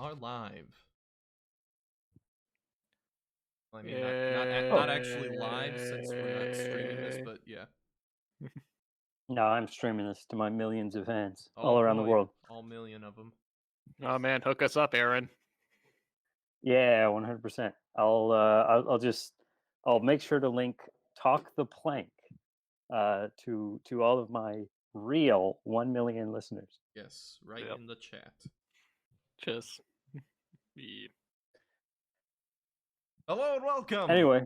are live. I mean, not actually live since we're not streaming this, but yeah. No, I'm streaming this to my millions of fans Oh all around the boy, world. all million of them. Oh man, hook us up, Aaron. Yeah, 100%. I'll make sure to link Talk the Plank to all of my real 1 million listeners. Yes, right Yep. in the chat. Just yeah. Hello and welcome. Anyway,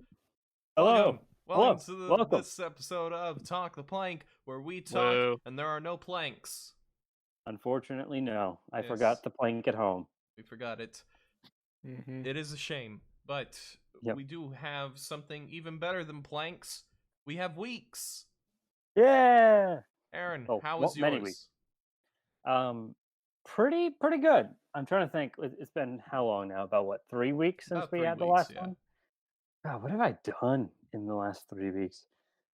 hello. Welcome Hello. to this episode of Talk the Plank, where we talk Whoa. and there are no planks. Unfortunately, no. I Yes. forgot the plank at home. We forgot it. Mm-hmm. It is a shame, but Yep. we do have something even better than planks. We have weeks. Yeah. Aaron, Oh, how well, was yours? many weeks. Pretty good. I'm trying to think. It's been how long now? About what, 3 weeks since About we 3 had the weeks, last yeah. one? God, what have I done in the last 3 weeks?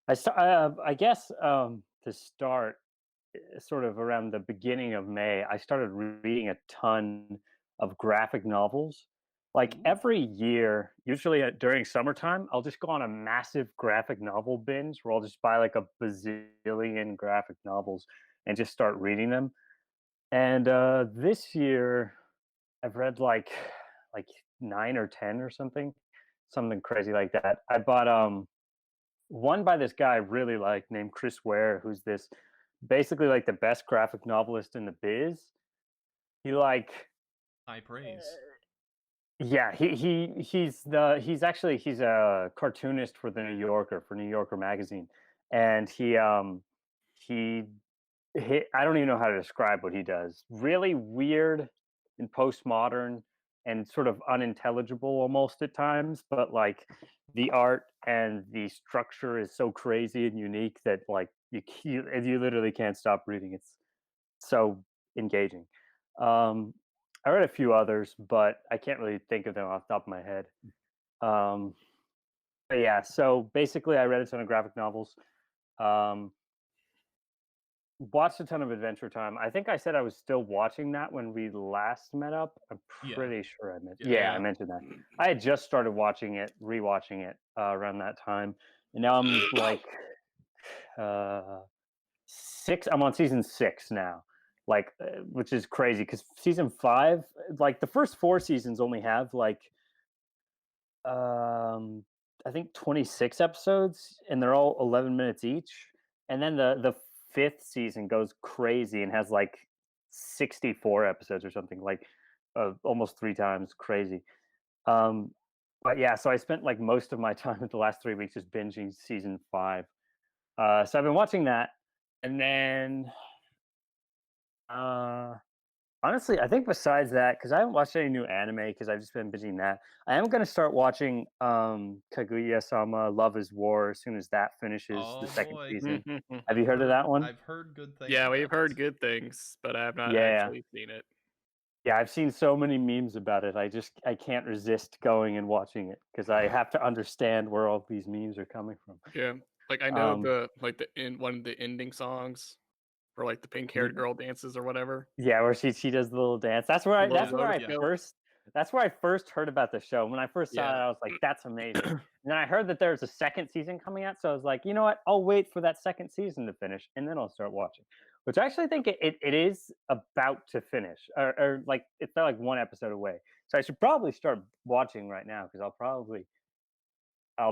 I guess to start, sort of around the beginning of May, I started reading a ton of graphic novels. Like Ooh. every year, usually during summertime, I'll just go on a massive graphic novel binge where I'll just buy like a bazillion graphic novels and just start reading them. And this year, I've read like 9 or 10 or something crazy like that. I bought one by this guy I really like named Chris Ware, who's this basically like the best graphic novelist in the biz. He like High praise. yeah, he's actually he's a cartoonist for the New Yorker, for New Yorker magazine. And he I don't even know how to describe what he does. Really weird and postmodern and sort of unintelligible almost at times, but like the art and the structure is so crazy and unique that like you literally can't stop reading. It's so engaging. Um, I read a few others, but I can't really think of them off the top of my head. But yeah, so basically, I read a ton of graphic novels. Um, Watched a ton of Adventure Time. I think I said I was still watching that when we last met up. I'm Yeah. pretty sure I mentioned. Yeah. Yeah, I mentioned that. I had just started watching it, rewatching it around that time, and now I'm like six. I'm on season 6 now, like which is crazy because season 5, like the first 4 seasons only have like I think 26 episodes, and they're all 11 minutes each. And then the 5th season goes crazy and has like 64 episodes or something, like almost 3 times crazy. But yeah, so I spent like most of my time in the last 3 weeks just binging season 5. So I've been watching that, and then honestly, I think besides that, because I haven't watched any new anime because I've just been binging that. I am gonna start watching Kaguya-sama Love is War as soon as that finishes the second boy. season. Have you heard of that one? I've heard good things. Yeah, we've about heard it. good things, but I have not Yeah. actually seen it. Yeah, I've seen so many memes about it. I can't resist going and watching it because I have to understand where all these memes are coming from. Yeah, like I know one of the ending songs, or like the pink-haired girl dances or whatever. Yeah, where she does the little dance. That's where I first heard about the show. When I first saw it, I was like, "That's amazing." And then I heard that there's a second season coming out, so I was like, "You know what? I'll wait for that second season to finish, and then I'll start watching." Which I actually think it is about to finish, or like it's like one episode away. So I should probably start watching right now because I'll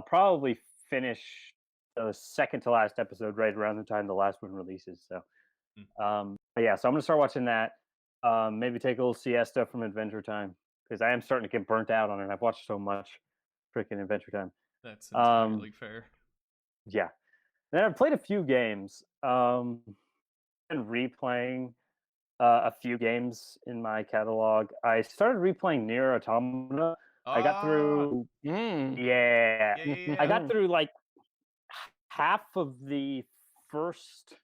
probably finish the second to last episode right around the time the last one releases. So. But yeah, so I'm gonna start watching that. Maybe take a little siesta from Adventure Time because I am starting to get burnt out on it. I've watched so much freaking Adventure Time. That's entirely fair. Yeah. Then I've played a few games. Been replaying a few games in my catalog. I started replaying Nier Automata. I got through. Yeah. I got through like half of the first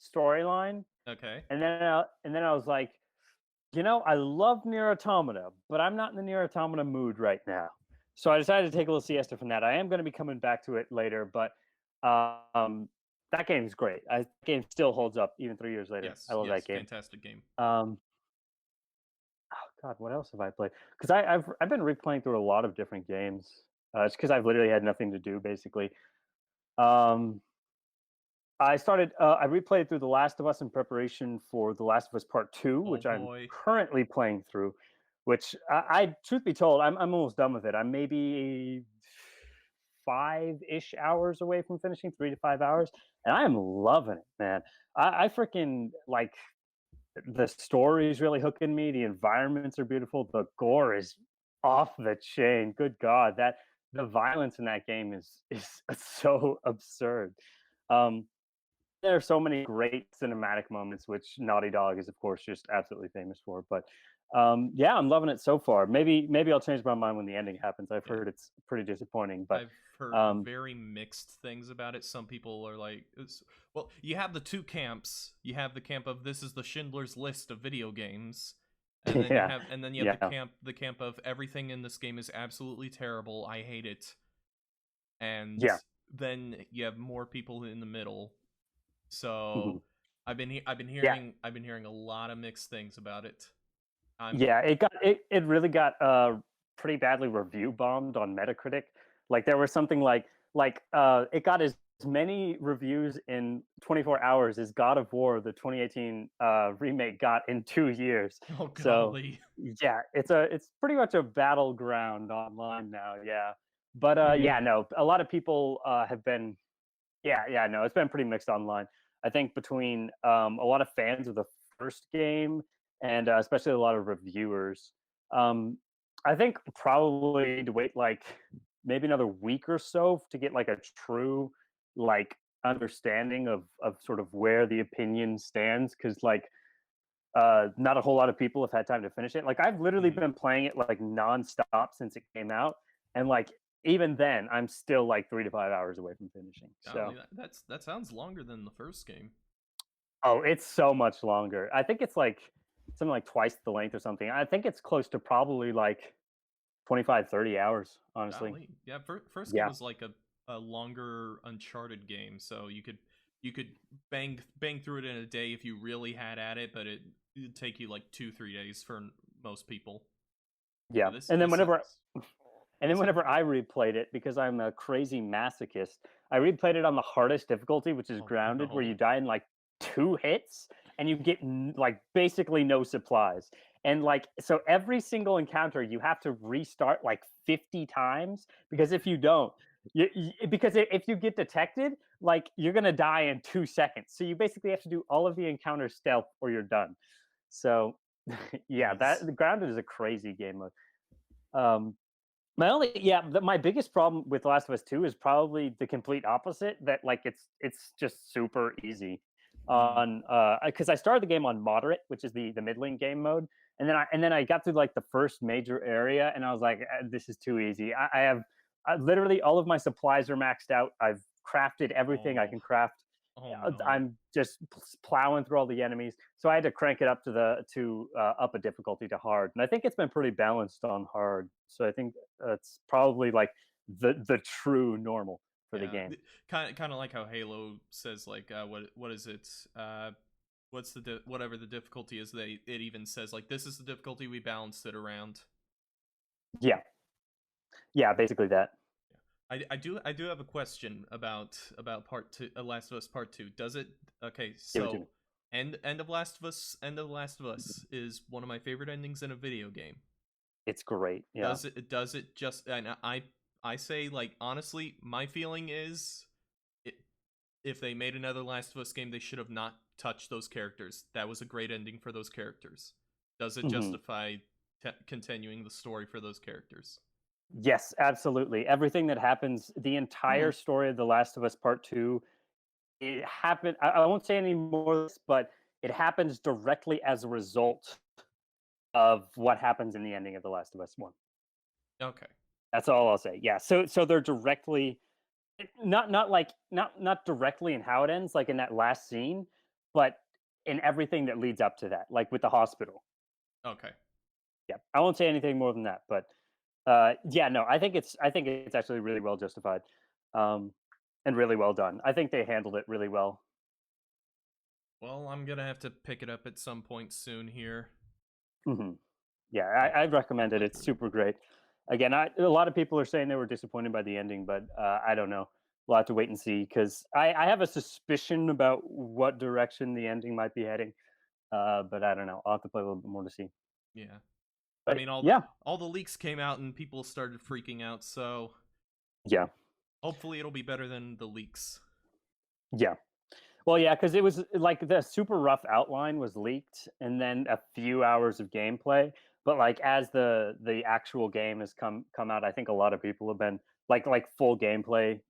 storyline. Okay. And then I was like, you know, I love Nier Automata, but I'm not in the Nier Automata mood right now. So I decided to take a little siesta from that. I am going to be coming back to it later, but that game's great. That game still holds up even 3 years later. Yes, I love that game. Fantastic game. Oh God, what else have I played? Because I've been replaying through a lot of different games. It's because I've literally had nothing to do, basically. Um, I replayed through The Last of Us in preparation for The Last of Us Part Two, Oh which I'm boy. currently playing through. Which truth be told, I'm almost done with it. I'm maybe 5-ish hours away from finishing, 3 to 5 hours, and I am loving it, man. I freaking like the story is really hooking me. The environments are beautiful. The gore is off the chain. Good God, that the violence in that game is so absurd. Um, there are so many great cinematic moments, which Naughty Dog is, of course, just absolutely famous for. But yeah, I'm loving it so far. Maybe I'll change my mind when the ending happens. I've heard it's pretty disappointing, but I've heard very mixed things about it. Some people are like, well, you have the two camps. You have the camp of this is the Schindler's List of video games, and then yeah, you have the camp of everything in this game is absolutely terrible. I hate it. And yeah, then you have more people in the middle. So mhm. I've been Yeah, hearing a lot of mixed things about it. yeah. It really got pretty badly review bombed on Metacritic. Like there was something it got as many reviews in 24 hours as God of War, the 2018 remake, got in 2 years. Oh So golly. yeah, it's pretty much a battleground online now. Yeah, but Mhm. yeah, no, a lot of people have been yeah, no, it's been pretty mixed online. I think between a lot of fans of the first game and especially a lot of reviewers. Um, I think probably to wait like maybe another week or so to get like a true like understanding of sort of where the opinion stands, because not a whole lot of people have had time to finish it. Like I've literally Mhm. been playing it like nonstop since it came out, and like even then, I'm still like 3 to 5 hours away from finishing. So, Golly, that sounds longer than the first game. oh, it's so much longer. I think it's like something like twice the length or something. I think it's close to probably like 25, 30 hours, honestly. Golly, yeah. First game Yeah. was like a longer Uncharted game, so you could bang through it in a day if you really had at it, but it'd take you like 2-3 days for most people. Yeah. And then This whenever sounds And then whenever I replayed it, because I'm a crazy masochist, I replayed it on the hardest difficulty, which is oh grounded, where you no. die in like 2 hits and you get like basically no supplies. And like, so every single encounter you have to restart like 50 times, because if you don't, because if you get detected, like you're going to die in 2 seconds. So you basically have to do all of the encounters stealth or you're done. So yeah, Jeez. the grounded is a crazy game mode. Um, my biggest problem with The Last of Us 2 is probably the complete opposite, that like it's just super easy Mm. on because I started the game on moderate, which is the middling game mode, and then I got through like the first major area and I was like, this is too easy. I have literally all of my supplies are maxed out. I've crafted everything I Oh. can craft. Oh no. I'm just plowing through all the enemies, so I had to crank it up to up a difficulty to hard, and I think it's been pretty balanced on hard. So I think it's probably like the true normal for the Yeah. game. Kind of like how Halo says like what is it? What's whatever the difficulty is, it even says like this is the difficulty, we balanced it around. Yeah, yeah, basically that. I do have a question about part two, Last of Us Part Two. Does it okay? Give it to me. So End of Last of Us is one of my favorite endings in a video game. It's great. Yeah. Does it just and I say like honestly, my feeling is it, if they made another Last of Us game, they should have not touched those characters. That was a great ending for those characters. Does it Hmm. justify continuing the story for those characters? Yes, absolutely. Everything that happens, the Hmm. entire story of The Last of Us Part Two, it happened. I won't say any more, but it happens directly as a result of what happens in the ending of The Last of Us One. Okay. That's all I'll say. Yeah. So they're directly not directly in how it ends, like in that last scene, but in everything that leads up to that, like with the hospital. Okay. Yeah. I won't say anything more than that, but yeah, no, I think it's actually really well justified. Um and really well done. I think they handled it really well. Well, I'm gonna have to pick it up at some point soon here. Hmm. Yeah, I'd recommend it. It's super great. Again, a lot of people are saying they were disappointed by the ending, but I don't know. We'll have to wait and see because I have a suspicion about what direction the ending might be heading. But I don't know. I'll have to play a little bit more to see. Yeah. But, I mean, all yeah, the leaks came out and people started freaking out, so yeah, hopefully it'll be better than the leaks. yeah. Well, yeah, because it was like the super rough outline was leaked, and then a few hours of gameplay. But like as the actual game has come out, I think a lot of people have been like full gameplay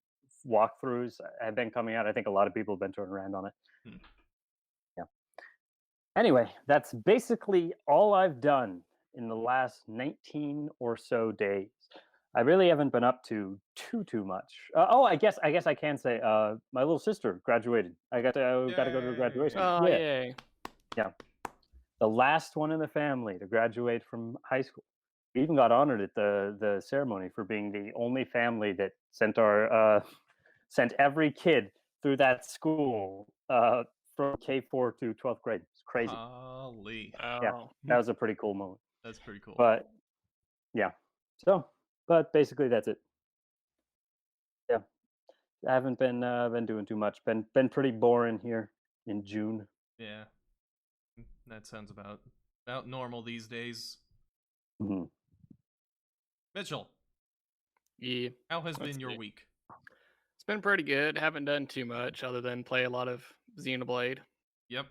walkthroughs have been coming out. I think a lot of people have been turning around on it. Hmm. Yeah. Anyway, that's basically all I've done in the last 19 or so days. I really haven't been up to too much. I guess I can say my little sister graduated. I got to go to her graduation. Oh, Yeah, yay. yeah. The last one in the family to graduate from high school. We even got honored at the ceremony for being the only family that sent every kid through that school from K4 to 12th grade. It's crazy. Holy. Yeah, Oh. that was a pretty cool moment. That's pretty cool. But yeah, but basically that's it. Yeah, I haven't been doing too much. Been pretty boring here in June. Yeah. That sounds about normal these days. Mhm. Mitchell, Yeah. how has Let's been your see. week? It's been pretty good. Haven't done too much other than play a lot of Xenoblade. Yep.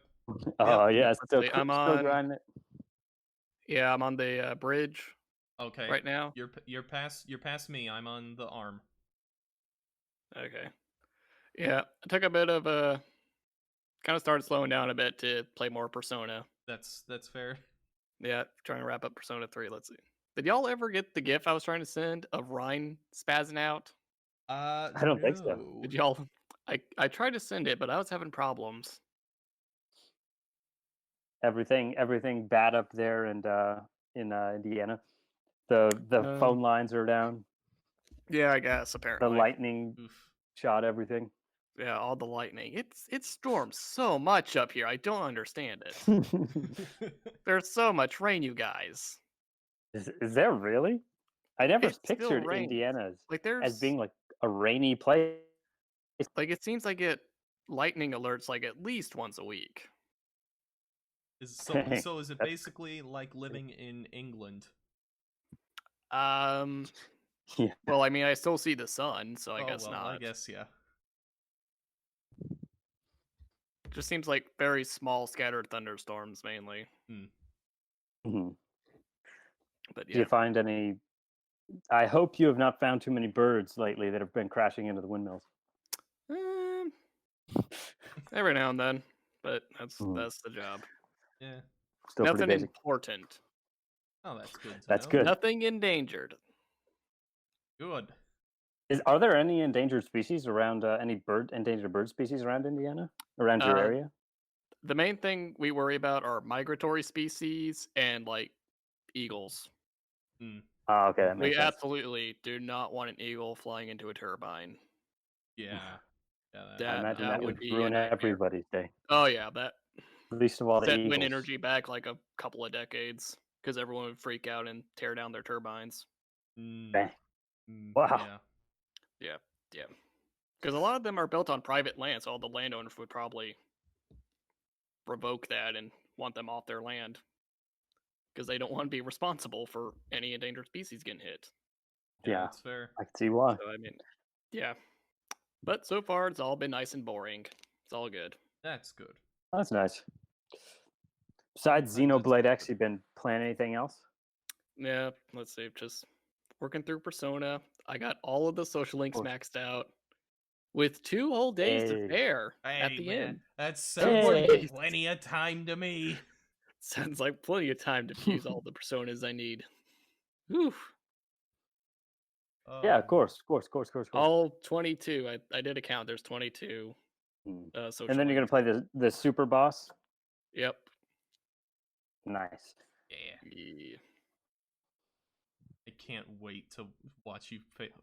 Oh yeah, Let's still see, I'm still on. grinding it. Yeah, I'm on the bridge Okay. right now. You're past me. I'm on the arm. Okay. Yeah, I took a bit of a kind of started slowing down a bit to play more Persona. That's fair. Yeah, trying to wrap up Persona 3. Let's see. Did y'all ever get the GIF I was trying to send of Ryan spazzing out? I don't think so. No. Did y'all? I tried to send it, but I was having problems. Everything bad up there and in Indiana. The phone lines are down. Yeah, I guess The apparently. lightning Oof. shot everything. Yeah, all the lightning. It storms so much up here. I don't understand it. There's so much rain, you guys. Is there really? I never It still pictured rains. Indiana Like as there's being like a rainy place. like it seems I get lightning alerts like at least once a week. So is it That's basically like living in England? Um, yeah. well, I mean, I still see the sun, so I Oh guess well, not. I guess yeah. Just seems like very small scattered thunderstorms mainly. Mhm. But Do you yeah. find any? I hope you have not found too many birds lately that have been crashing into the windmills. Um, every now and then, but Mhm. that's the job. Yeah. Still pretty Nothing basic. important. Oh, that's good to That's know. good. Nothing endangered. Good. Are there any endangered species around? Any endangered bird species around Indiana? Around your Uh, area? the main thing we worry about are migratory species and like eagles. Mm. Oh, okay, that We makes sense. absolutely do not want an eagle flying into a turbine. Yeah. Yeah. I imagine that would be a ruin nightmare. everybody's day. Oh yeah, that Least of all the set eagles. wind energy back like a couple of decades because everyone would freak out and tear down their turbines. Bang. Mm, Wow. yeah. Yeah. Because a lot of them are built on private land, so all the landowners would probably revoke that and want them off their land because they don't want to be responsible for any endangered species getting hit. Yeah, That's fair. I can see why. So I mean, yeah. But so far, it's all been nice and boring. It's all good. That's good. That's nice. Besides Sometimes it's Xenoblade good. X, you been playing anything else? Yeah, let's see. Just working through Persona. I got all of the social links Course. maxed out with 2 whole days to Hey. spare at Hey the man, end. that Two sounds more like days. plenty of time to me. Sounds like plenty of time to use all the personas I need. Whew. Yeah, of course. All 22. I did a count. There's 22 And social then you're gonna links. play the super boss. Yep. Nice. Yeah. I can't wait to watch you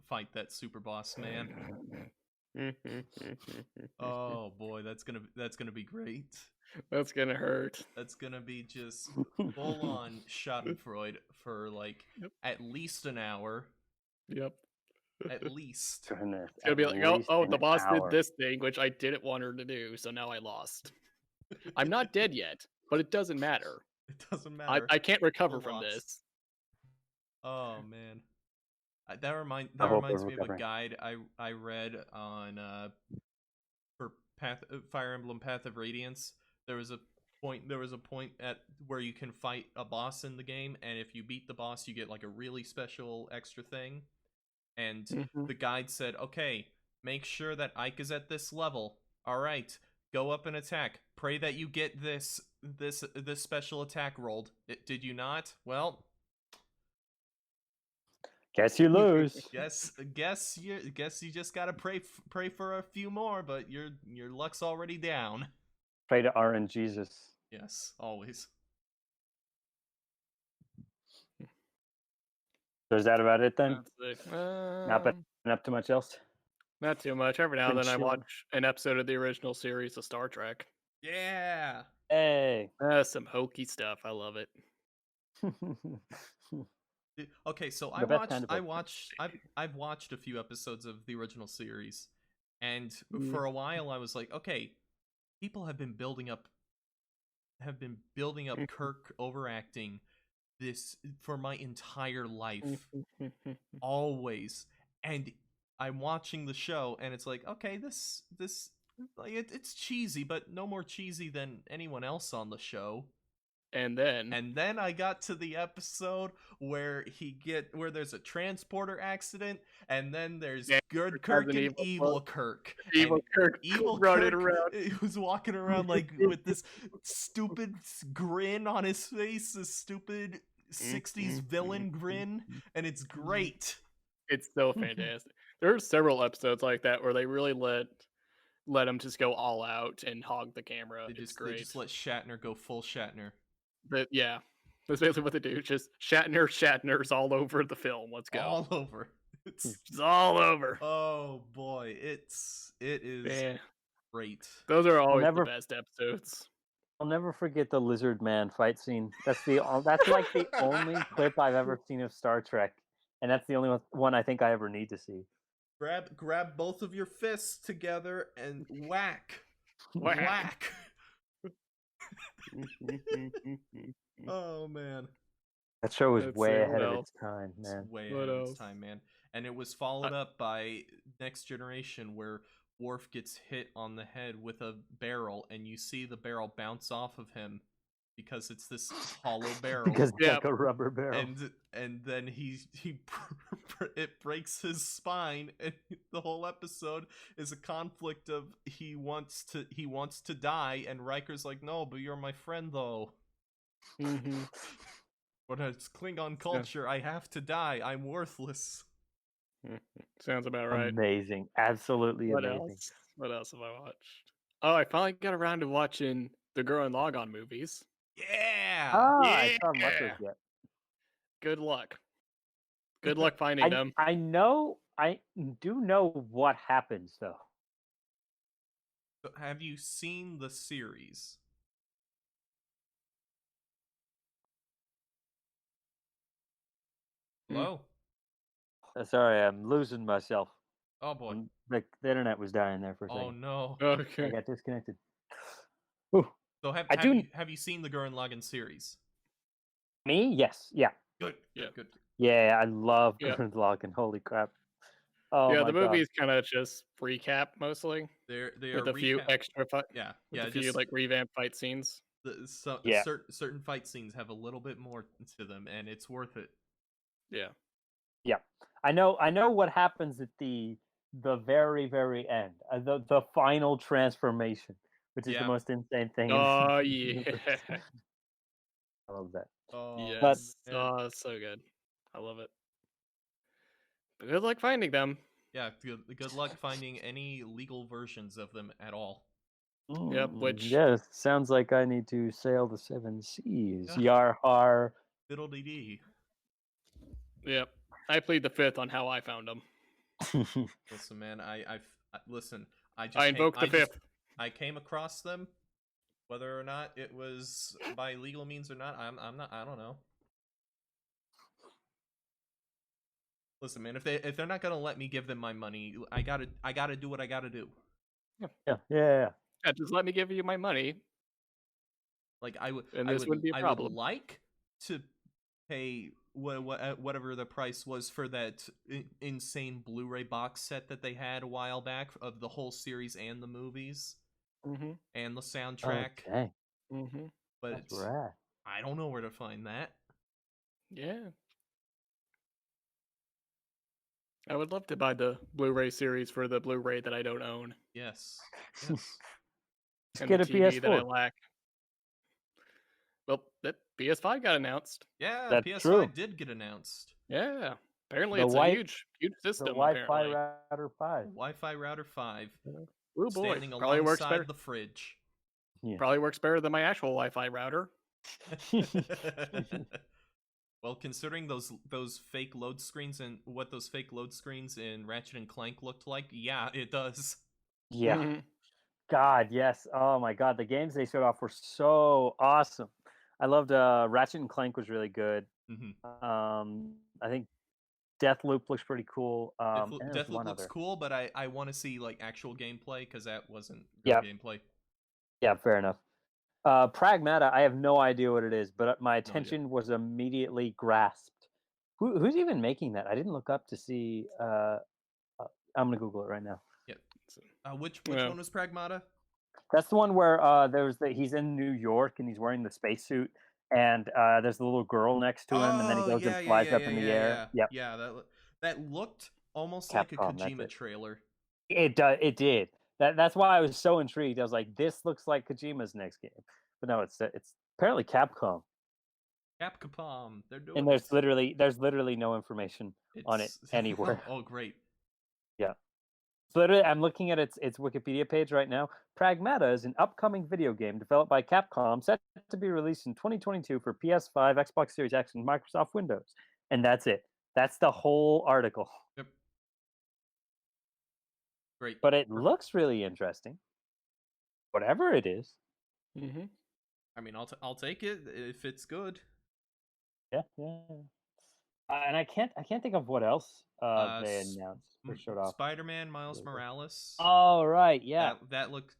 fight that super boss, man. Oh boy, that's gonna be great. That's gonna hurt. That's gonna be just full on Schadenfreude for like at least an hour. Yep. At least. Goodness, It's gonna be like, least oh, an the boss did hour. this thing, which I didn't want her to do, so now I lost. I'm not dead yet, but it doesn't matter. It doesn't matter. I can't recover Full from loss. this. Oh man, that hope reminds we're me of a recovering. guide I read on for Fire Emblem Path of Radiance. There was a point at where you can fight a boss in the game, and if you beat the boss, you get like a really special extra thing. And Mhm. the guide said, "Okay, make sure that Ike is at this level. All right, go up and attack. Pray that you get this special attack rolled. Did you not? Well, Guess you lose. guess you just gotta pray for a few more, but your luck's already down." Pray to RN Jesus. Yes, always. So is that about it then? That's it. Not been up too much else. Not too much. Every now and Been then I chilling. watch an episode of the original series of Star Trek. Yeah. Hey. Some hokey stuff. I love it. Okay, so The best kind of I've watched a few episodes of the original series, and Mm. for a while I was like, okay, people have been building up Kirk overacting this for my entire life, always. And I'm watching the show, and it's like, okay, this like it's cheesy, but no more cheesy than anyone else on the show. And then I got to the episode where there's a transporter accident, and then there's good Kirk and evil Kirk. Evil Kirk running around. He was walking around like with this stupid grin on his face, this stupid 60s villain grin, and it's great. It's so fantastic. There are several episodes like that where they really let him just go all out and hog the camera. It's great. They just let Shatner go full Shatner. But yeah, that's basically what they do. Just Shatner's all over the film. Let's go. All over. It's all over. Oh boy, it is great. Those are always the best episodes. I'll never forget the lizard man fight scene. That's like the only clip I've ever seen of Star Trek, and that's the only one I think I ever need to see. Grab both of your fists together and whack. Whack. Oh man, that show was way ahead of its time, man. It's way ahead of its time, man. And it was followed up by Next Generation, where Worf gets hit on the head with a barrel, and you see the barrel bounce off of him because it's this hollow barrel. Because it's like a rubber barrel. And then it breaks his spine, and the whole episode is a conflict of he wants to die, and Riker's like, no, but you're my friend though. Mm-hmm. But it's Klingon culture. I have to die. I'm worthless. Sounds about right. Amazing. Absolutely amazing. What else have I watched? Oh, I finally got around to watching the Gurren Lagann movies. Yeah. I saw much of yet. Good luck. Good luck finding them. I do know what happens though. Have you seen the series? Hello? Sorry, I'm losing myself. Oh boy. The internet was dying there for a second. Oh no. Okay. I got disconnected. Ooh. So have you seen the Gurren Lagann series? Me? Yes. Yeah. Good. Yeah. Good. Yeah, I love Gurren Lagann. Holy crap. Oh yeah, the movie's kind of just recap mostly. They with a few extra a few like revamped fight scenes. Certain fight scenes have a little bit more to them, and it's worth it. Yeah. Yeah. I know what happens at the very, very end. The final transformation, which is the most insane thing. Oh yeah. I love that. Oh yes. So good. I love it. But good luck finding them. Yeah, good luck finding any legal versions of them at all. Yep, which sounds like I need to sail the 7 seas. Yar har. Fiddle-dee-dee. Yep. I plead the fifth on how I found them. Listen, man, I invoked the fifth. I came across them, Whether or not it was by legal means or not, I'm not. I don't know. Listen, man, if they're not gonna let me give them my money, I gotta do what I gotta do. Yeah. Yeah, just let me give you my money, Like and this wouldn't be a I would problem. like to pay whatever the price was for that insane Blu-ray box set that they had a while back of the whole series and the movies Mm-hmm. and the soundtrack. Okay. Mm-hmm. But That's rad. I don't know where to find that. Yeah. I would love to buy the Blu-ray series for the Blu-ray that I don't own. Yes. Yes. Just And get the a TV that I PS4. lack. Well, that PS5 got announced. Yeah, That's PS5 true. did get announced. Yeah. Apparently The it's a huge the system, Wi-Fi apparently. router 5. Wi-Fi router 5 Oh boy. standing Probably works better. alongside the fridge. Yeah. Probably works better than my actual Wi-Fi router. Well, considering those fake load screens and what those fake load screens in Ratchet and Clank looked like, yeah, it does. Yeah. Mhm. God, yes. Oh my God, the games they showed off were so awesome. I loved Ratchet and Clank was really good. Mm-hmm. I think Deathloop looks pretty cool. And there's Deathloop one looks other. cool, but I want to see like actual gameplay because that wasn't real Yeah. gameplay. Yeah, fair enough. Pragmata, I have no idea what it is, but my idea. attention was immediately grasped. Who's even making that? I didn't look up to see. I'm gonna Google it right now. Yeah. Which Yeah. one was Pragmata? That's the one where he's in New York and he's wearing the spacesuit, and there's the little girl next to him, and then he goes and flies up in the air. Yep. Yeah, that looked almost like a Capcom, that's Kojima it. trailer. It did. That's why I was so intrigued. I was like, this looks like Kojima's next game, but no, it's apparently Capcom. Capcom, they're doing. And there's literally no information on it anywhere. Oh, great. Yeah. So literally, I'm looking at its Wikipedia page right now. Pragmata is an upcoming video game developed by Capcom, set to be released in 2022 for PS5, Xbox Series X, and Microsoft Windows. And that's it. That's the whole article. Yep. Great. But it looks really interesting. Whatever it is. Mm-hmm. I mean, I'll take it if it's good. Yeah. And I can't think of what else they announced or showed off. Spider-Man Miles Morales. Oh right, yeah. That looked.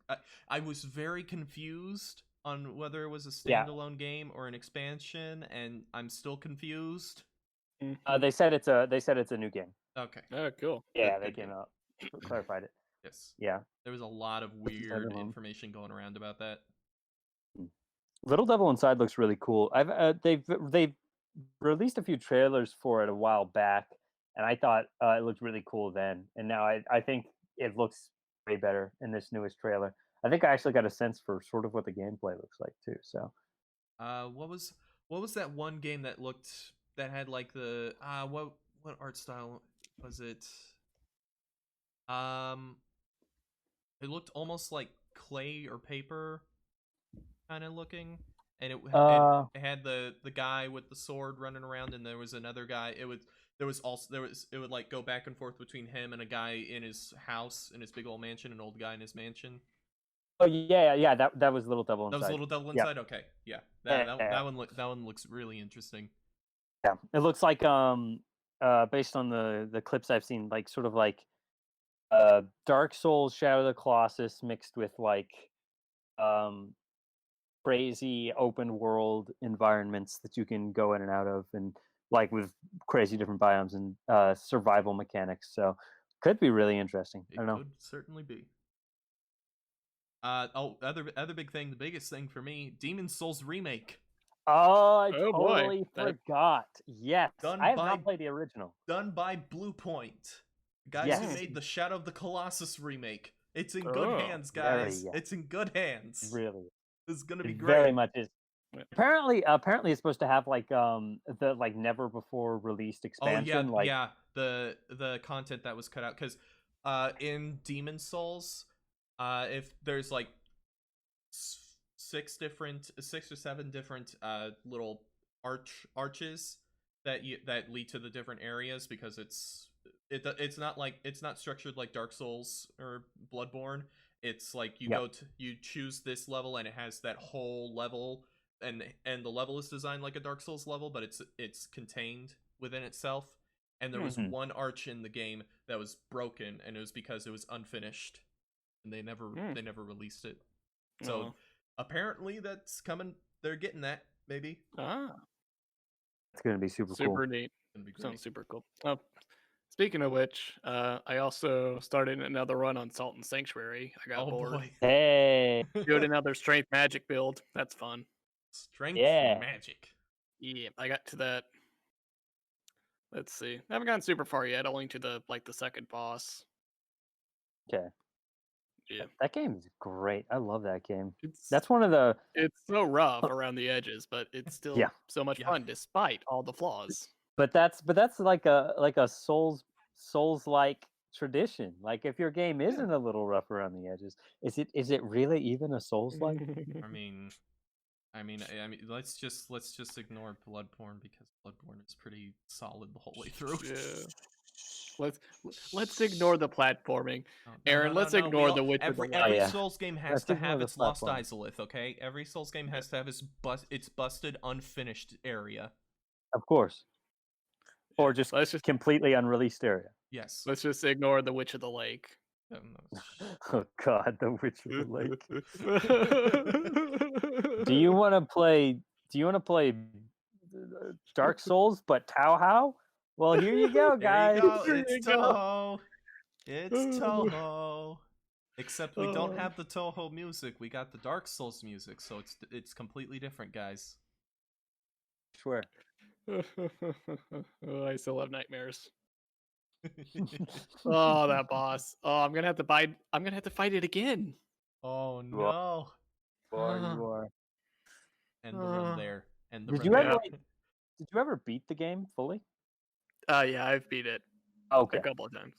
I was very confused on whether it was a standalone game or an expansion, and I'm still confused. They said it's a new game. Okay. Oh, cool. Yeah, they came out, clarified it. Yes. Yeah. There was a lot of weird information going around about that. Little Devil Inside looks really cool. They've released a few trailers for it a while back, and I thought it looked really cool then. And now I think it looks way better in this newest trailer. I think I actually got a sense for sort of what the gameplay looks like too. So, what was that one game that had like the what art style was it? It looked almost like clay or paper kind of looking, and it had the guy with the sword running around, and there was another guy. It would like go back and forth between him and a guy in his house, in his big old mansion, an old guy in his mansion. Oh yeah. That was Little Devil Inside. That was Little Devil Inside. Yep. Okay, yeah. That one looks really interesting. Yeah, it looks like based on the clips I've seen, like sort of like Dark Souls, Shadow of the Colossus mixed with like crazy open world environments that you can go in and out of, and like with crazy different biomes and survival mechanics. So could be really interesting. I don't know. Could certainly be. Other big thing, the biggest thing for me, Demon's Souls remake. Oh, I totally forgot. Yes, I have not played the original. Done by Bluepoint, guys who made the Shadow of the Colossus remake. It's in good hands, guys. It's in good hands. Really, it's gonna be great. Very much is. Apparently, it's supposed to have like the like never before released expansion. Oh yeah, the content that was cut out because in Demon's Souls, if there's like 6 or 7 different little arches that lead to the different areas, because it's not structured like Dark Souls or Bloodborne. it's like you Yep. go to you choose this level and it has that whole level, and the level is designed like a Dark Souls level, but it's contained within itself. And there was Mhm. one arch in the game that was broken, and it was because it was unfinished, and they never released it. So apparently that's coming. They're getting that, maybe. It's gonna be super cool. Super neat. Gonna be great. Sounds super cool. Oh, speaking of which, I also started another run on Salt and Sanctuary. I got bored. Boy. Hey, Doing another strength magic build. That's fun. Strength Yeah. magic. Yeah, I got to that. Let's see. I haven't gotten super far yet. Only to the second boss. okay. Yeah, That game is great. I love that game. it's That's one of the. it's so rough around the edges, but it's still Yeah. so much fun despite all the flaws. But that's like a Souls like tradition. Like if your game isn't a little rough around the edges, is it really even a Souls like? I mean, let's just ignore Bloodborne, because Bloodborne is pretty solid the whole way through. Yeah. Let's ignore the platforming. No, Aaron, let's ignore the Witcher. Every Souls game has Let's to ignore have the its lost platforming. Izalith, okay? Every Souls game has to have its busted, unfinished area. Of course. Or just Let's just completely unreleased area. Yes. let's just ignore the Witch of the Lake. Oh God, the Witch of the Lake. Do Do you want to play? Dark Souls, but Tao? Well, here you go, guys. There you go. It's Toho. It's Toho. Except we don't have the Toho music. We got the Dark Souls music, so it's completely different, guys. I swear. I still have nightmares. Oh, that boss. Oh, I'm gonna have to fight it again. Oh no. You are. And the run there. And the Did run you there. ever? Did you ever beat the game fully? Yeah, I've beat it Okay, a couple of times.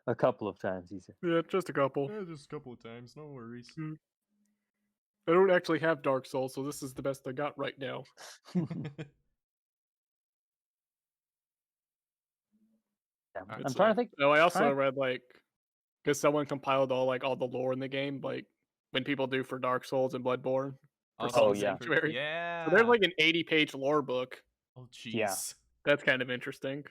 a couple of times, he said. Yeah, just a couple. Just a couple of times, no worries. I don't actually have Dark Souls, so this is the best I got right now. I'm trying to think. No, I also read because someone compiled all the lore in the game, like when people do for Dark Souls and Bloodborne. Oh yeah. Sanctuary. Yeah. So there's like an 80-page lore book. Oh jeez. Yeah. That's kind of interesting.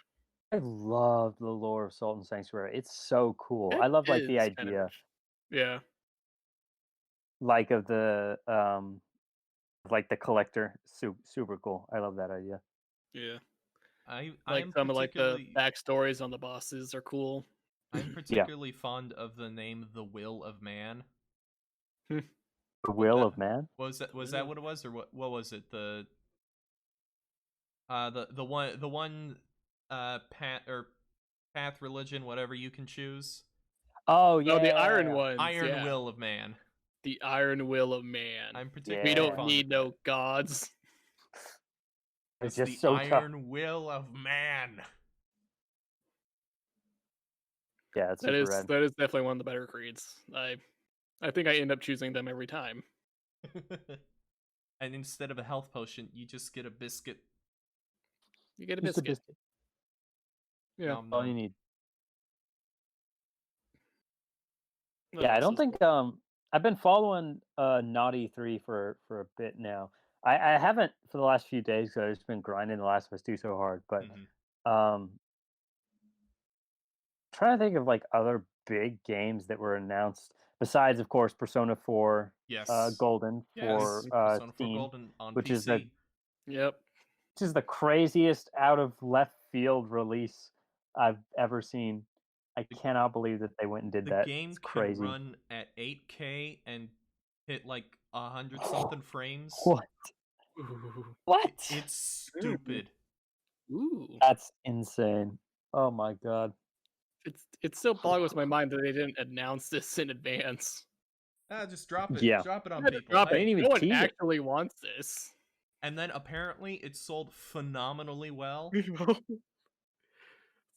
I love the lore of Salt and Sanctuary. It's so cool. I love like the idea, Yeah. like of the like the collector. Super cool. I love that idea. Yeah. I'm some of the backstories on the bosses are cool. I'm particularly fond of the name The Will of Man. The Will of Man? Was that what it was, or what was it? The one path religion, whatever you can choose. Oh yeah. No, the Iron Ones. Iron Will of Man. The Iron Will of Man. I'm particularly We don't fond need of no that. gods. It's the just so Iron Will of Man. Yeah, it's super rad. That is definitely one of the better creeds. I think I end up choosing them every time. And instead of a health potion, you just get a biscuit. You get a Just biscuit. Yeah, Nom, all nom. you need. What Yeah, I else don't is think I've been following Naughty 3 for a bit now. I haven't for the last few days because I've just been grinding The Last of Us 2 so hard, but trying to think of like other big games that were announced besides, of course, Persona 4 Golden for Persona 4 Steam, Golden on which PC. is the Yep. which is the craziest out of left field release I've ever seen. I cannot believe that they went and did that. The game it's can crazy. run at 8K and hit like 100 something frames. What? What? It's stupid. Ooh. That's insane. Oh my god. It still boggles my mind that they didn't announce this in advance. Just drop it. Yeah. Drop it on people. Drop it. didn't even No one tease it. actually wants this. And then apparently it sold phenomenally well. It's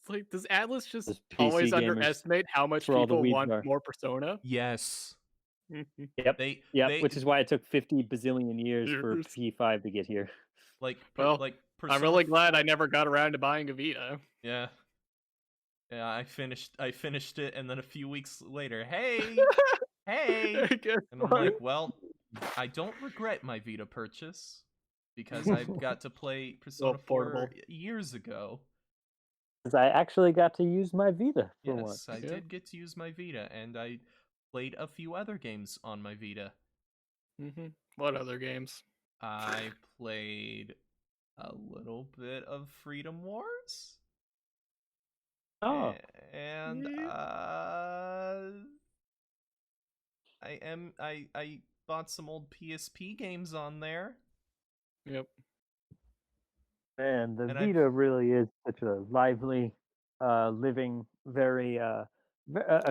like, does Atlas just Those PC always gamers underestimate how much for all the people weeds want are. more Persona? Yes. Yep. Which is why it took 50 bazillion years for Years. P5 to get here. Like, Well, like I'm really glad I never got around to buying a Vita. Yeah. Yeah, I finished it, and then a few weeks later, hey, hey, and I'm like, well, I don't regret my Vita purchase because I got to play Persona 4 years ago. Because I actually got to use my Vita for once. Yes, I did get to use my Vita, and I played a few other games on my Vita. What other games? I played a little bit of Freedom Wars. Oh. And I bought some old PSP games on there. Yep. Man, the Vita really is such a lively, living, very a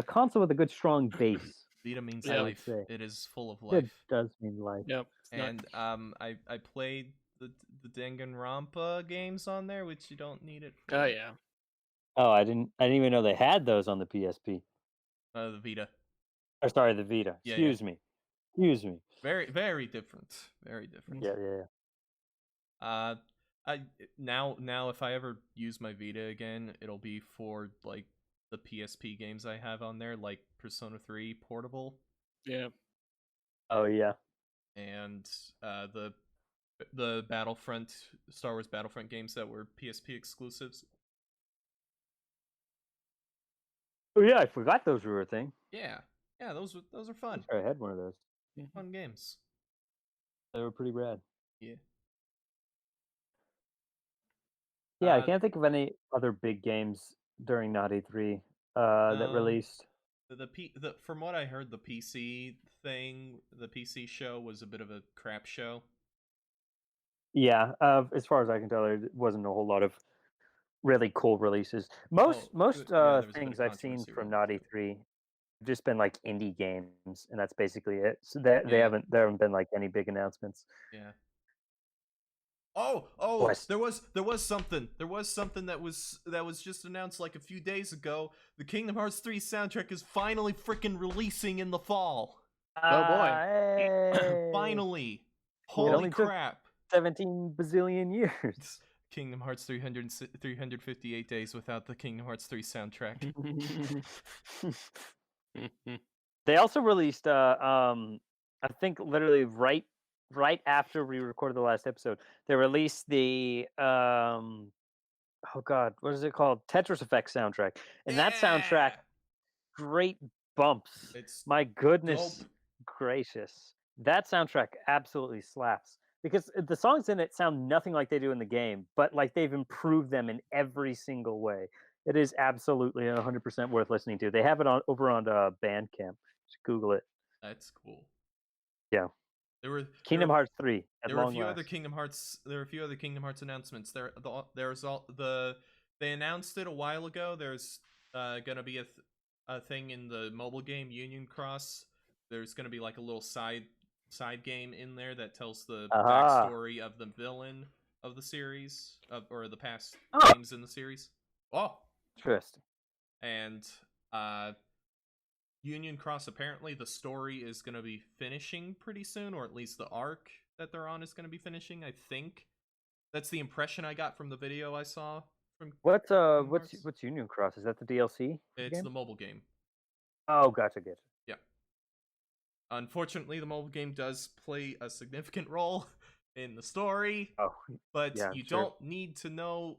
console with a good strong base. Vita means I would life. say. It is full of life. It does mean life. Yep. And I played the Danganronpa games on there, which you don't need it for. Oh yeah. Oh, I didn't even know they had those on the PSP. The Vita. Or sorry, the Vita. Excuse me. Very, very different. Very different. Yeah. Now if I ever use my Vita again, it'll be for like the PSP games I have on there, like Persona 3 Portable. Yeah. Oh yeah. And the Battlefront, Star Wars Battlefront games that were PSP exclusives. Oh yeah, I forgot those were a thing. Yeah, those are fun. I had one of those. Fun games. They were pretty rad. Yeah. Yeah, I can't think of any other big games during Naughty 3 that released. From what I heard, the PC show was a bit of a crap show. Yeah, as far as I can tell, there wasn't a whole lot of really cool releases. Most things I've seen from Naughty 3 have just been like indie games, and that's basically it. So there haven't been like any big announcements. Yeah. Oh, there was something that was just announced like a few days ago. The Kingdom Hearts 3 soundtrack is finally freaking releasing in the fall. Oh boy. Hey. Finally. Holy crap. 17 bazillion years. Kingdom Hearts 358 days without the Kingdom Hearts 3 soundtrack. They also released I think literally right after we recorded the last episode, they released the oh god, what is it called? Tetris Effect soundtrack. And that soundtrack, great bumps. My goodness gracious. That soundtrack absolutely slaps. Because the songs in it sound nothing like they do in the game, but like they've improved them in every single way. It is absolutely 100% worth listening to. They have it over on Bandcamp. Just Google it. That's cool. Yeah. Kingdom Hearts 3. There were a few other Kingdom Hearts announcements. They announced it a while ago. There's gonna be a thing in the mobile game Union Cross. There's gonna be like a little side game in there that tells the backstory of the villain of the series or the past games in the series. Oh, interesting. And Union Cross, apparently the story is going to be finishing pretty soon, or at least the arc that they're on is going to be finishing. I think that's the impression I got from the video I saw. From what's Union Cross? Is that the DLC? It's the mobile game. Oh, gotcha. Yeah. Unfortunately, the mobile game does play a significant role in the story, but you don't need to know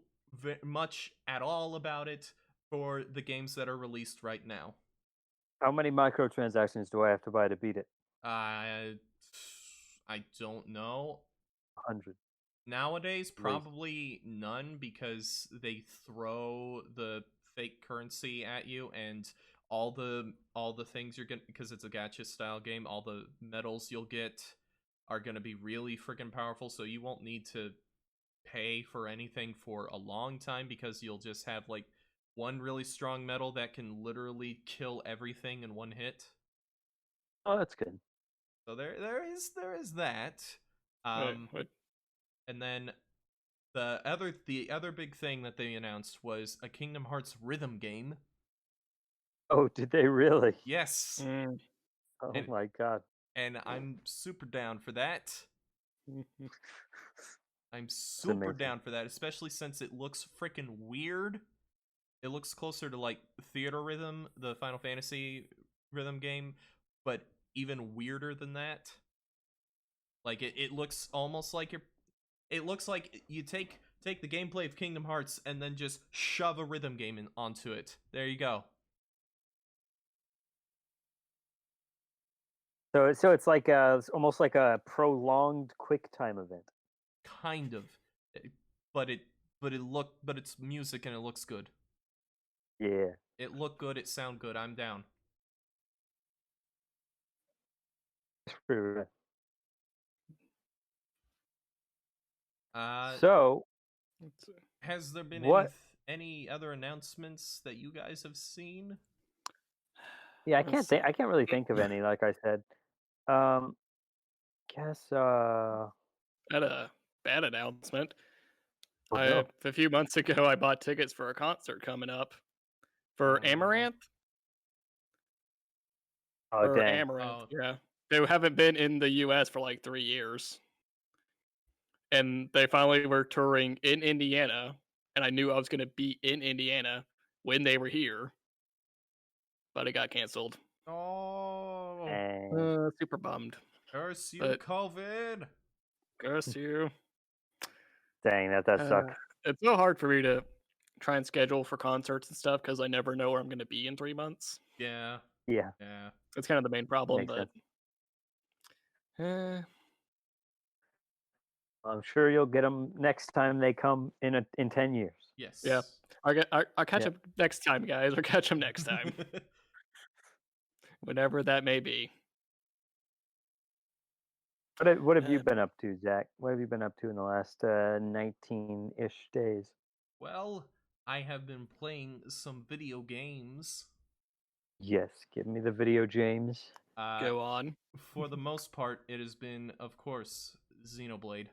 much at all about it for the games that are released right now. How many microtransactions do I have to buy to beat it? I don't know. 100. Nowadays, probably none, because they throw the fake currency at you, and all the things you're gonna, because it's a gacha style game, all the medals you'll get are gonna be really freaking powerful. So you won't need to pay for anything for a long time, because you'll just have like one really strong medal that can literally kill everything in one hit. Oh, that's good. So there is that. And then the other big thing that they announced was a Kingdom Hearts rhythm game. Oh, did they really? Yes. Oh my god. And I'm super down for that. I'm super down for that, especially since it looks freaking weird. It looks closer to like Theater Rhythm, the Final Fantasy rhythm game, but even weirder than that. Like it looks almost like it looks like you take the gameplay of Kingdom Hearts and then just shove a rhythm game onto it. There you go. So it's like it's almost like a prolonged QuickTime event. Kind of. But it's music and it looks good. Yeah. It looked good, it sound good. I'm down. It's pretty rad. So has there been any other announcements that you guys have seen? Yeah, I can't really think of any, like I said. Guess Had a bad announcement. no. A few months ago, I bought tickets for a concert coming up for Amaranth. Oh, or dang. Amaranth, yeah. They haven't been in the U.S. for like 3 years, and they finally were touring in Indiana, and I knew I was going to be in Indiana when they were here, but it got canceled. Oh, super bummed. Curse you, But- COVID. Curse you. Dang, that does suck. It's so hard for me to try and schedule for concerts and stuff because I never know where I'm going to be in 3 months. Yeah. Yeah. Yeah. That's kind of the main problem, Makes but I'm sure you'll get them next time they come in 10 years. Yes. Yeah. I'll catch up next time, guys, or catch them next time. Whenever that may be. What have you been up to, Zach? What have you been up to in the last 19-ish days? Well, I have been playing some video games. Yes, give me the video, James. Go on. For the most part, it has been, of course, Xenoblade.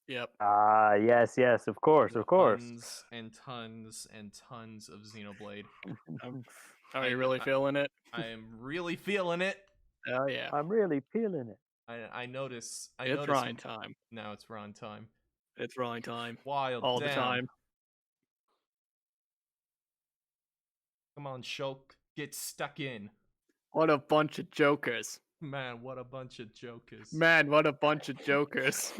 Yep. Yes, of course. Tons and tons and tons of Xenoblade. Are you really feeling it? I am really feeling it. Oh yeah. I'm really feeling it. I notice. It's Ryan time. Now it's Ryan time. It's Ryan time. Wild all damn. the time. Come on, Shulk. Get stuck in. What a bunch of jokers. Man, what a bunch of jokers. Man, what a bunch of jokers.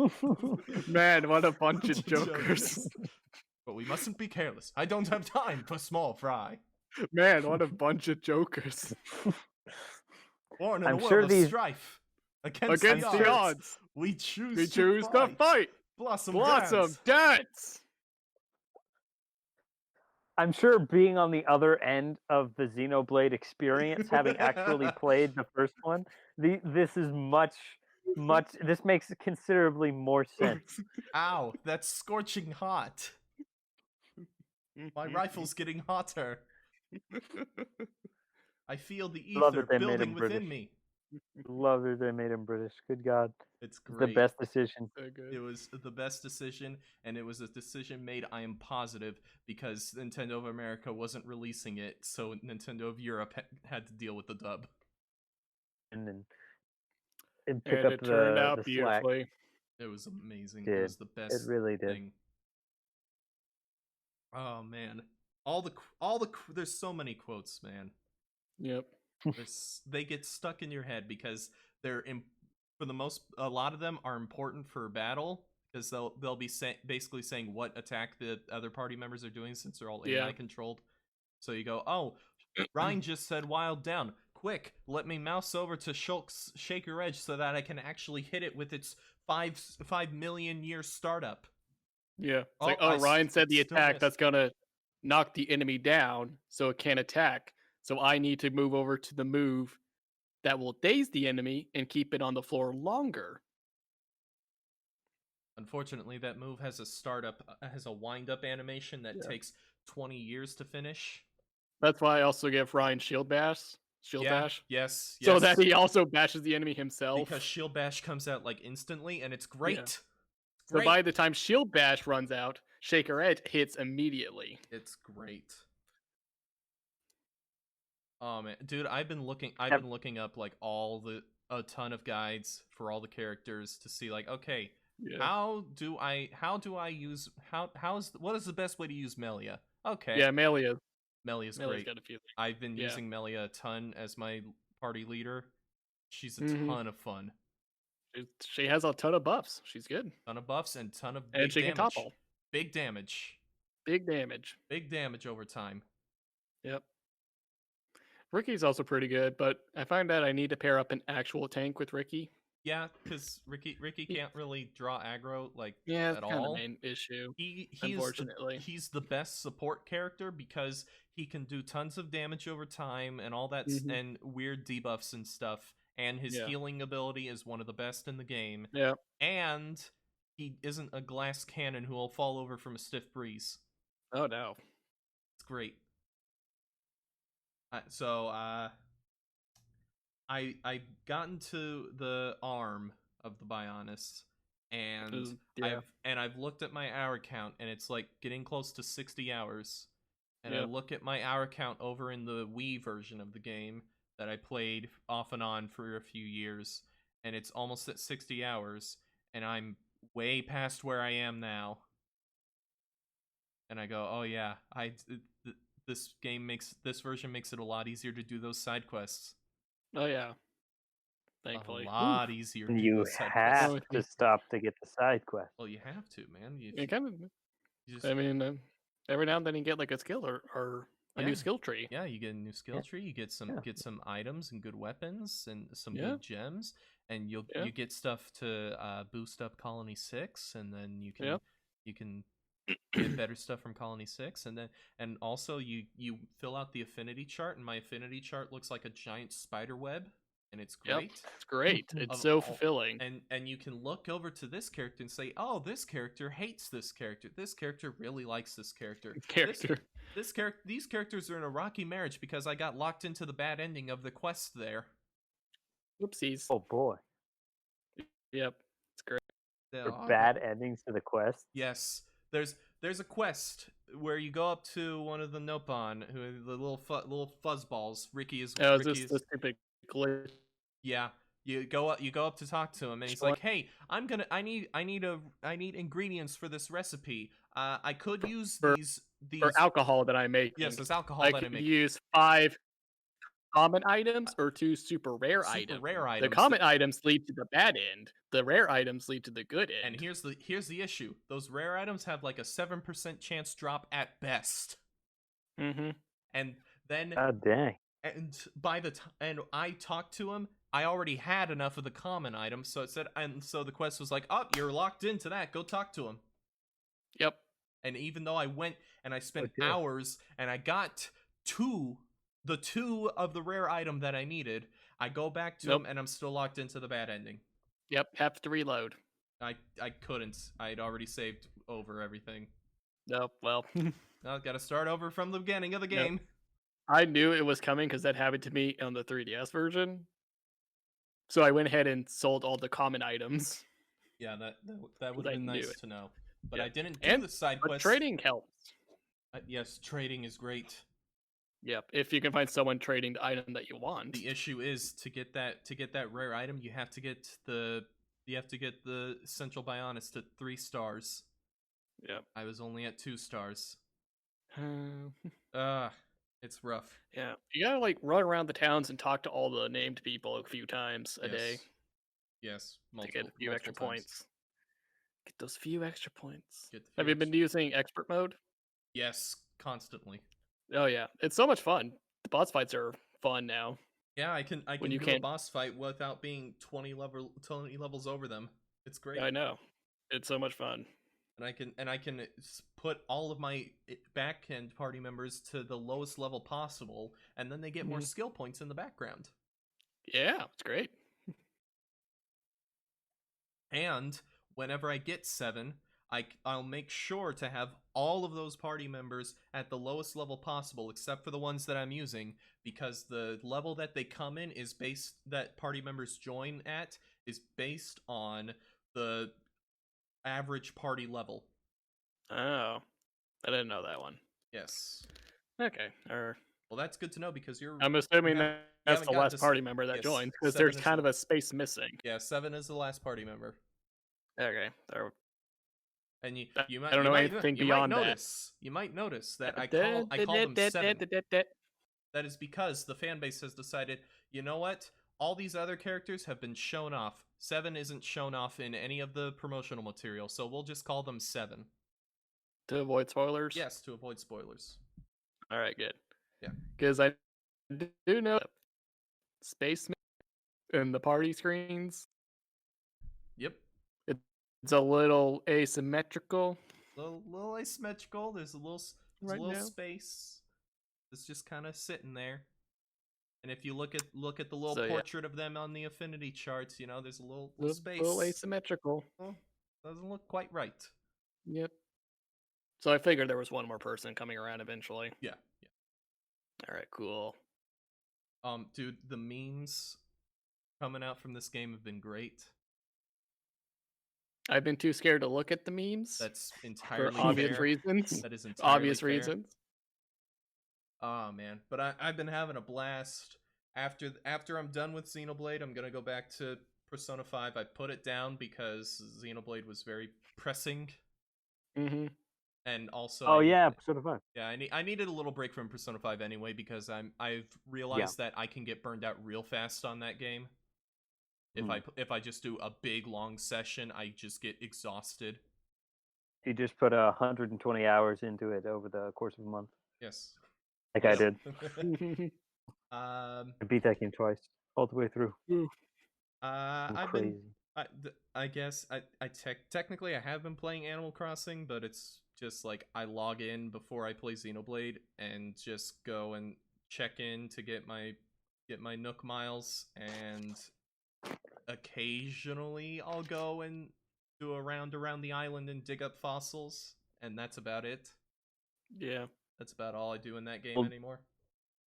Man, what a bunch of jokers. But we mustn't be careless. I don't have time for small fry. Man, what a bunch of jokers. Born in a world of strife. Against the odds. We choose to fight. Blossom dance. I'm sure being on the other end of the Xenoblade experience, having actually played the first one, this is much. This makes considerably more sense. Ow, that's scorching hot. My rifle's getting hotter. I feel the ether building within me. Love that they made him British. Good God. It's great. The best decision. So good. It was the best decision, and it was a decision made, I am positive, because Nintendo of America wasn't releasing it, so Nintendo of Europe had to deal with the dub. And pick up it turned out the beautifully. slack. It was amazing. It was the best. It really did. Thing. Oh man, there's so many quotes, man. Yep. They get stuck in your head because a lot of them are important for battle because they'll be basically saying what attack the other party members are doing since they're all AI controlled. So you go, oh, Ryan just said wild down. Quick, let me mouse over to Shulk's Shaker Edge so that I can actually hit it with its 5 million year startup. Yeah. It's Ryan said the attack that's gonna knock the enemy down so it can't attack. So I need to move over to the move that will daze the enemy and keep it on the floor longer. Unfortunately, that move has a wind-up animation that takes 20 years to finish. That's why I also give Ryan Shield Bash. Bash. Yes. So that he also bashes the enemy himself. Because Shield Bash comes out like instantly, and it's great. Yeah. So by the time Shield Bash runs out, Shaker Edge hits immediately. It's great. Oh man, dude, I've been looking up like a ton of guides for all the characters to see like, okay, what is the best way to use Melia? Okay. Yeah, Melia. Melia's Melia's great. got a few things. I've been Yeah. using Melia a ton as my party leader. She's a ton of fun. She has a ton of buffs. She's good. Ton of buffs and ton of And big she can damage. topple. Big damage. Big damage. Big damage over time. Yep. Ricky's also pretty good, but I find that I need to pair up an actual tank with Ricky. Yeah, because Ricky can't really draw aggro like Yeah, at that's kind of all. the main issue. He's unfortunately, he's the best support character because he can do tons of damage over time and all that and weird debuffs and stuff. And his healing ability is one of the best in the game. Yeah. And he isn't a glass cannon who will fall over from a stiff breeze. Oh no. It's great. I got into the arm of the Bionis, and I've looked at my hour count, and it's like getting close to 60 hours. And I look at my hour count over in the Wii version of the game that I played off and on for a few years, and it's almost at 60 hours, and I'm way past where I am now. And I go, oh yeah, this version makes it a lot easier to do those side quests. Oh yeah. Thankfully. A lot easier to do You those side have quests. to stop to get the side quest. Well, you have to, man. I mean, every now and then you get like a skill or a new skill tree. Yeah, you get a new skill tree. You get some items and good weapons and some good gems, and you get stuff to boost up Colony 6, and then you can get better stuff from Colony 6, and also you fill out the affinity chart, and my affinity chart looks like a giant spider web. And it's great. Yep, it's great. It's so fulfilling. And you can look over to this character and say, "Oh, this character hates this character. This character really likes this character. These characters are in a rocky marriage because I got locked into the bad ending of the quest there." Whoopsies. Oh boy. Yep, it's great. Bad endings to the quest. Yes, there's a quest where you go up to one of the Nopon, who the little fuzzballs. Ricky is. Oh, is this the stupid glitch? Yeah, you go up to talk to him, and he's like, "Hey, I need ingredients for this recipe. I could use these for alcohol that I make. Yes, it's alcohol that I make. I use 5 common items or 2 super rare items. The common items lead to the bad end. The rare items lead to the good end. And here's the issue: those rare items have like a 7% chance drop at best. Mm-hmm. And then dang. And and I talked to him. I already had enough of the common items, so it said, and so the quest was like, "Oh, you're locked into that. Go talk to him." Yep. And even though I went and I spent hours and I got the two of the rare item that I needed, I go back to him and I'm still locked into the bad ending. Yep. Have to reload. I couldn't. I'd already saved over everything. Nope. Well, I've got to start over from the beginning of the game. Nope. I knew it was coming because that happened to me on the 3DS version. So I went ahead and sold all the common items. Yeah, that would have been nice to know. But I didn't do the side but quest. Trading helps. Yes, trading is great. Yep, if you can find someone trading the item that you want. The issue is to get that rare item, you have to get the Central Bionis to 3 stars. Yep. I was only at 2 stars. It's rough. Yeah, you gotta like run around the towns and talk to all the named people a few times a day. Yes, to get a few extra points. Get those few extra points. Have you been using expert mode? Yes, constantly. Oh yeah, it's so much fun. The boss fights are fun now. Yeah, I can do a boss fight without being 20 levels over them. It's great. I know, it's so much fun. And I can put all of my back end party members to the lowest level possible, and then they get more skill points in the background. Yeah, it's great. And whenever I get 7, I'll make sure to have all of those party members at the lowest level possible, except for the ones that I'm using, because the level that they come in that party members join at is based on the average party level. Oh, I didn't know that one. Yes. Okay. Well, that's good to know because I'm assuming that's the last party member that joins because there's kind of a space missing. Yeah, 7 is the last party member. Okay. And you I don't know anything beyond you might notice that I call them 7. That is because the fan base has decided, you know what? All these other characters have been shown off. 7 isn't shown off in any of the promotional material, so we'll just call them 7. To avoid spoilers? Yes, to avoid spoilers. Alright, good. Yeah. Because I do know Spaceman and the party screens. Yep. It's a little asymmetrical. Little asymmetrical. There's a little space. It's just kind of sitting there. And if you look at the little portrait of them on the affinity charts, you know, there's a little space. A little asymmetrical. Well, doesn't look quite right. Yep. So I figured there was one more person coming around eventually. Yeah. All right, cool. Dude, the memes coming out from this game have been great. I've been too scared to look at the memes. That's entirely for obvious reasons. That is entirely obvious fair. reasons. Oh man, but I've been having a blast. After I'm done with Xenoblade, I'm gonna go back to Persona 5. I put it down because Xenoblade was very pressing. Mm-hmm. And also, Persona 5. Yeah, I needed a little break from Persona 5 anyway because I've realized that I can get burned out real fast on that game. If I just do a big long session, I just get exhausted. You just put 120 hours into it over the course of a month. Yes. Like I did. I beat that game twice, all the way through. I guess technically I have been playing Animal Crossing, but it's just like I log in before I play Xenoblade and just go and check in to get my Nook miles, and occasionally I'll go and do a round around the island and dig up fossils, and that's about it. Yeah. That's about all I do in that game anymore.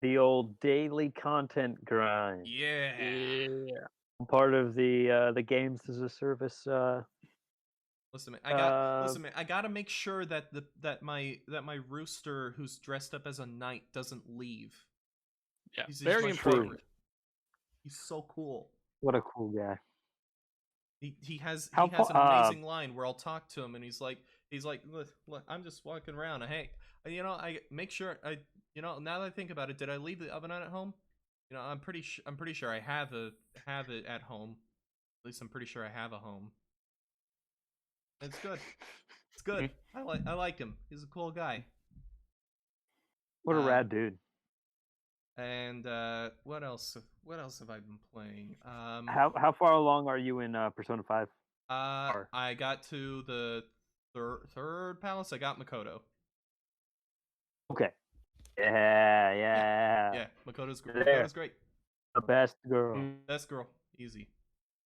The old daily content grind. Yeah. Part of the games as a service. Listen, man, I gotta make sure that my rooster who's dressed up as a knight doesn't leave. Yeah, he's very important. He's so cool. What a cool guy. He has an amazing line where I'll talk to him and he's like, look, I'm just walking around. Hey, I make sure now that I think about it, did I leave the oven on at home? I'm pretty sure I have it at home. At least I'm pretty sure I have a home. It's good. It's good. I like him. He's a cool guy. What a rad dude. And what else have I been playing? How far along are you in Persona 5? I got to the third palace. I got Makoto. Okay. Yeah. Makoto's great. The best girl. Best girl. Easy.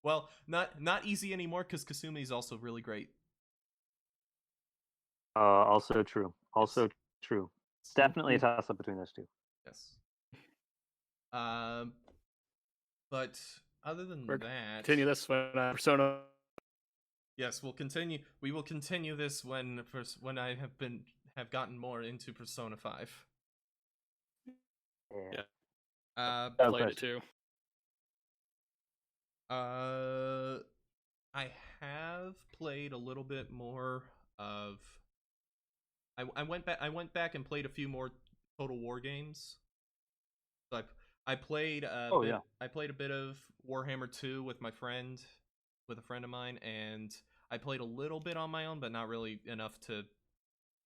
Well, not easy anymore because Kasumi is also really great. Also true. True. Definitely a toss up between those two. Yes. But other than that, continue this when Persona. Yes, we'll continue. We will continue this when I have gotten more into Persona 5. Yeah. Played it too. I have played a little bit more of. I went back and played a few more Total War games. So I played I played a bit of Warhammer 2 with a friend of mine, and I played a little bit on my own, but not really enough to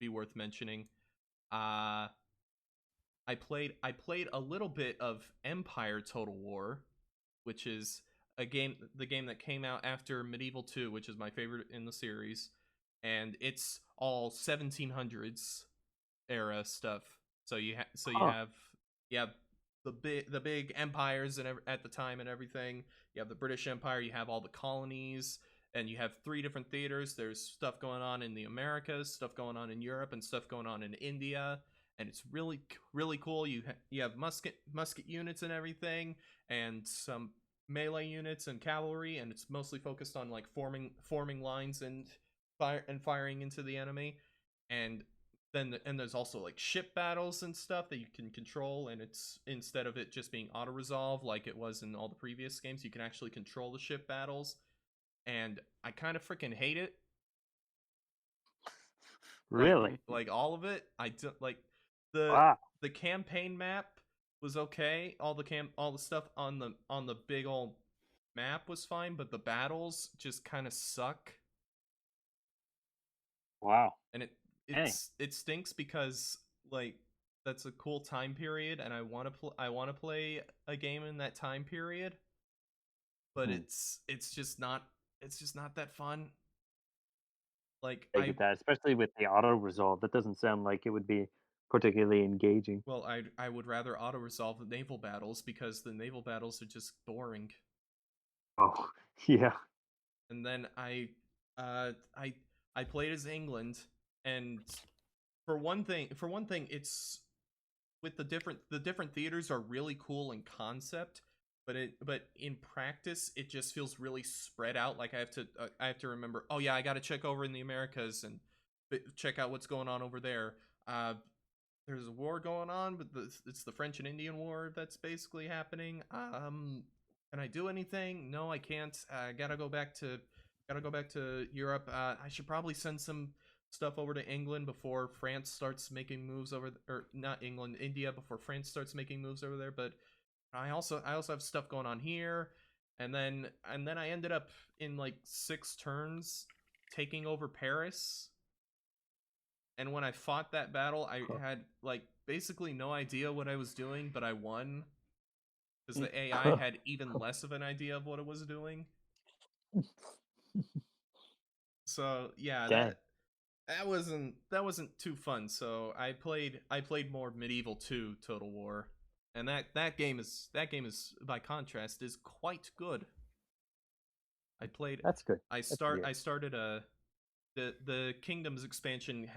be worth mentioning. I played a little bit of Empire Total War, which is the game that came out after Medieval 2, which is my favorite in the series, and it's all 1700s era stuff. So you have the big empires at the time and everything. You have the British Empire, you have all the colonies, and you have 3 different theaters. There's stuff going on in the Americas, stuff going on in Europe, and stuff going on in India. And it's really, really cool. You have musket units and everything, and some melee units and cavalry, and it's mostly focused on like forming lines and firing into the enemy. And there's also like ship battles and stuff that you can control, and it's instead of it just being auto resolve like it was in all the previous games, you can actually control the ship battles. And I kind of freaking hate it. Really? Like all of it. I don't like the Wow. the campaign map was okay. All the stuff on the big old map was fine, but the battles just kind of suck. Wow. And Dang. it stinks because like that's a cool time period, and I want to play a game in that time period, but it's just not that fun. Like I get that, especially with the auto resolve. That doesn't sound like it would be particularly engaging. well, I would rather auto resolve the naval battles because the naval battles are just boring. Oh, yeah. And then uh I I played as England, and for one thing, it's with the different theaters are really cool in concept, but in practice it just feels really spread out. Like I have to remember, oh yeah, I got to check over in the Americas and check out what's going on over there. There's a war going on, but it's the French and Indian War that's basically happening. Can I do anything? No, I can't. I gotta go back to Europe. I should probably send some stuff over to England before France starts making moves over, or not England, India before France starts making moves over there. But I also have stuff going on here, and then I ended up in like 6 turns taking over Paris. And when I fought that battle, I had like basically no idea what I was doing, but I won because the AI had even less of an idea of what it was doing. So yeah, Dang. that wasn't too fun. So I played more Medieval 2 Total War, and that game is by contrast is quite good. That's good. I started the Kingdoms expansion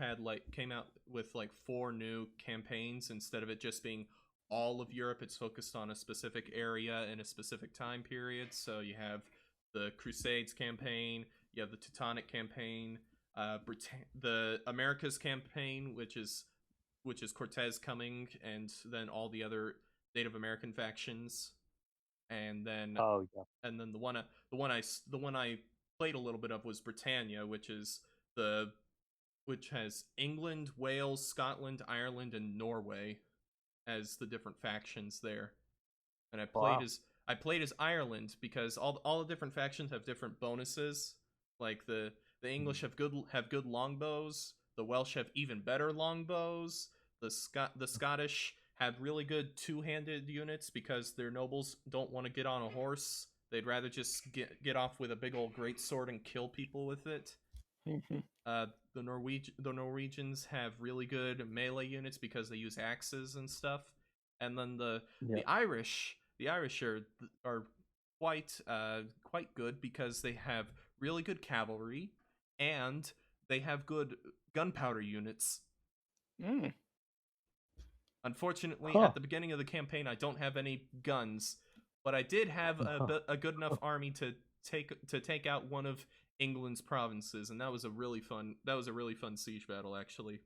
came out with like 4 new campaigns instead of it just being all of Europe. It's focused on a specific area in a specific time period. So you have the Crusades campaign, you have the Teutonic campaign, the Americas campaign, which is Cortez coming, and then all the other Native American factions, and then Oh yeah. the one I played a little bit of was Britannia, which has England, Wales, Scotland, Ireland, and Norway as the different factions there. And I played as Ireland because all the different factions have different bonuses. Like the English have good longbows, the Welsh have even better longbows, the Scottish have really good two-handed units because their nobles don't want to get on a horse. They'd rather just get off with a big old greatsword and kill people with it. The Norwegians have really good melee units because they use axes and stuff, and then the Irish are quite good because they have really good cavalry and they have good gunpowder units. Unfortunately, at the beginning of the campaign, I don't have any guns, but I did have a good enough army to take out one of England's provinces, and that was a really fun siege battle, actually.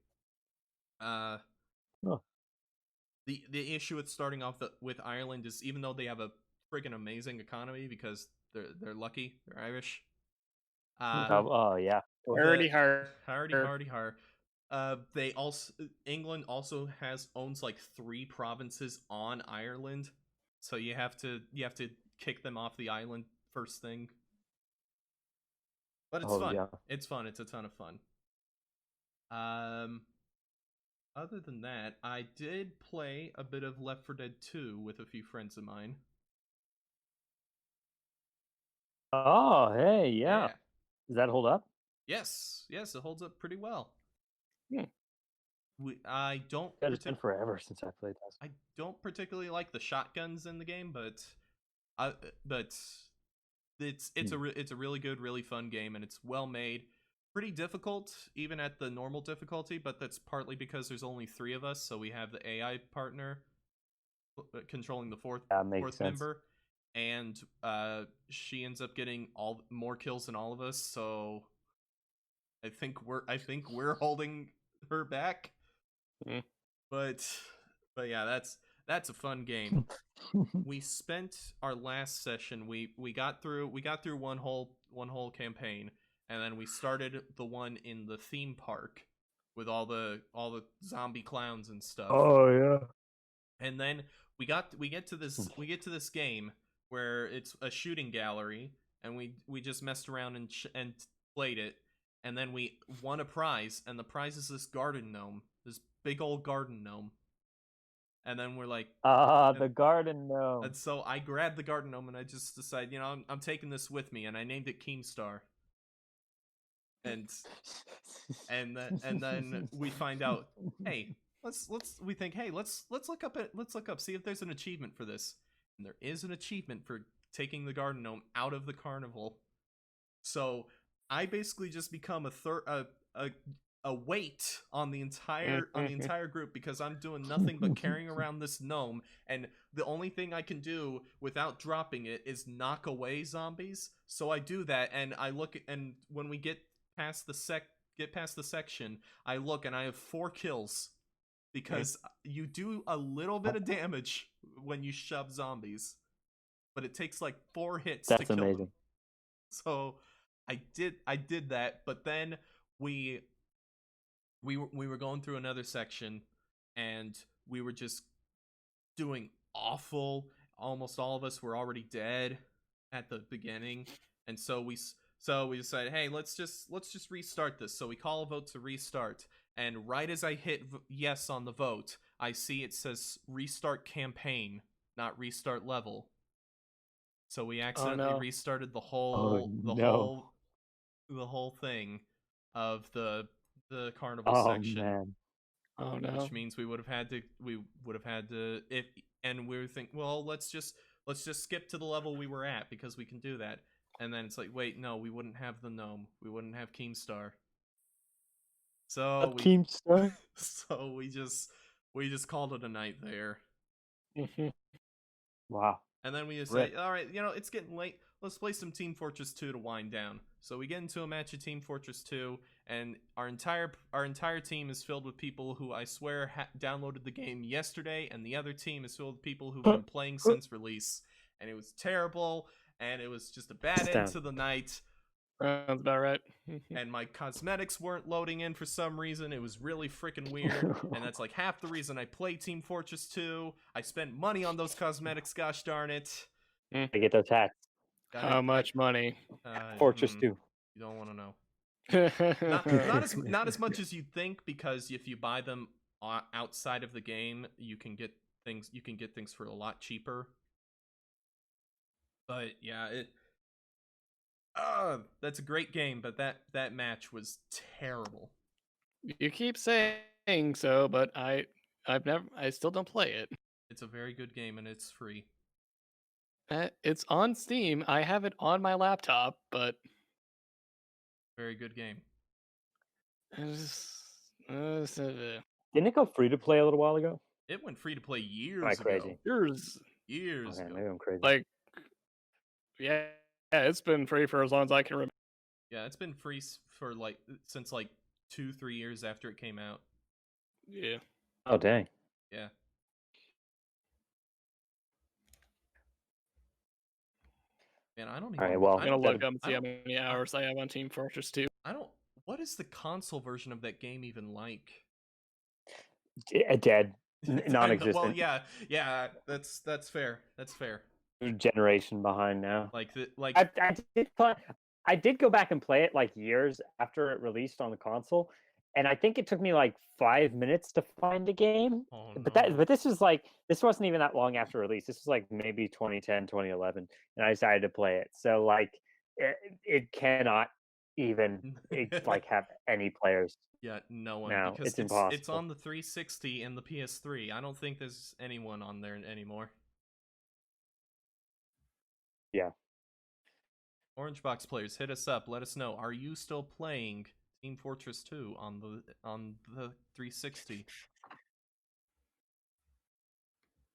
The issue with starting off with Ireland is, even though they have a friggin' amazing economy because they're lucky, they're Irish. Oh yeah. Hardy. England also owns like 3 provinces on Ireland, so you have to kick them off the island first thing. But it's fun. Yeah. It's fun. It's a ton of fun. Other than that, I did play a bit of Left 4 Dead 2 with a few friends of mine. Oh, hey, yeah. Does that hold up? Yes, it holds up pretty well. Yeah. I don't. It's been forever since I played this. I don't particularly like the shotguns in the game, but it's a really good, really fun game, and it's well made. Pretty difficult, even at the normal difficulty, but that's partly because there's only 3 of us, so we have the AI partner controlling the fourth member, and she ends up getting more kills than all of us, so I think we're holding her back. But yeah, that's a fun game. We spent our last session, we got through one whole campaign, and then we started the one in the theme park, with all the zombie clowns and stuff. Oh yeah. And then we get to this game where it's a shooting gallery, and we just messed around and played it, and then we won a prize, and the prize is this garden gnome, this big old garden gnome. And then we're like, the garden gnome. And so I grabbed the garden gnome, and I just decided, I'm taking this with me, and I named it Keemstar. And then we find out, hey, let's look up, see if there's an achievement for this. And there is an achievement for taking the garden gnome out of the carnival. So I basically just become a weight on the entire group, because I'm doing nothing but carrying around this gnome, and the only thing I can do without dropping it is knock away zombies. So I do that, and I look, and when we get past the section, I look, and I have 4 kills, because you do a little bit of damage when you shove zombies, but it takes like 4 hits to kill them. So I did that, but then we were going through another section, and we were just doing awful. Almost all of us were already dead at the beginning, and so we decided, hey, let's just restart this. So we call a vote to restart, and right as I hit yes on the vote, I see it says restart campaign, not restart level. So we accidentally restarted the whole thing of the carnival section. Man. Oh no. Which means we would have had to and we were thinking, well, let's just skip to the level we were at, because we can do that. And then it's like, wait, no, we wouldn't have the gnome. We wouldn't have Keemstar. So Keemstar? So we just called it a night there. Wow. And then we just say, all right, it's getting late. Let's play some Team Fortress 2 to wind down. So we get into a match of Team Fortress 2, and our entire team is filled with people who I swear downloaded the game yesterday, and the other team is filled with people who've been playing since release. And it was terrible, and it was just a bad end to the night. Sounds about right. And my cosmetics weren't loading in for some reason. It was really freaking weird. And that's like half the reason I play Team Fortress 2. I spent money on those cosmetics, gosh darn it. I get those hats. How much money? Fortress 2. You don't want to know. Not as much as you'd think, because if you buy them outside of the game, you can get things for a lot cheaper. But yeah, that's a great game, but that match was terrible. You keep saying so, but I still don't play it. It's a very good game, and it's free. It's on Steam. I have it on my laptop, but very good game. Didn't it go free to play a little while ago? It went free to play years ago. Years ago. Maybe I'm crazy. Like, yeah, it's been free for as long as I can remember. Yeah, it's been free for since 2-3 years after it came out. Yeah. Oh dang. Yeah. Man, I don't even. All right, well, I'm gonna look up and see how many hours I have on Team Fortress 2. What is the console version of that game even like? Dead. Non-existent. Well, yeah, that's fair. That's fair. Generation behind now. I did go back and play it years after it released on the console, and I think it took me 5 minutes to find a game. Oh, but this wasn't even that long after release. This was maybe 2010, 2011, and I decided to play it. So it cannot even have any players. Yeah, no one. No, because it's impossible. It's on the 360 and the PS3. I don't think there's anyone on there anymore. Yeah. Orange Box players, hit us up. Let us know. Are you still playing Team Fortress 2 on the 360?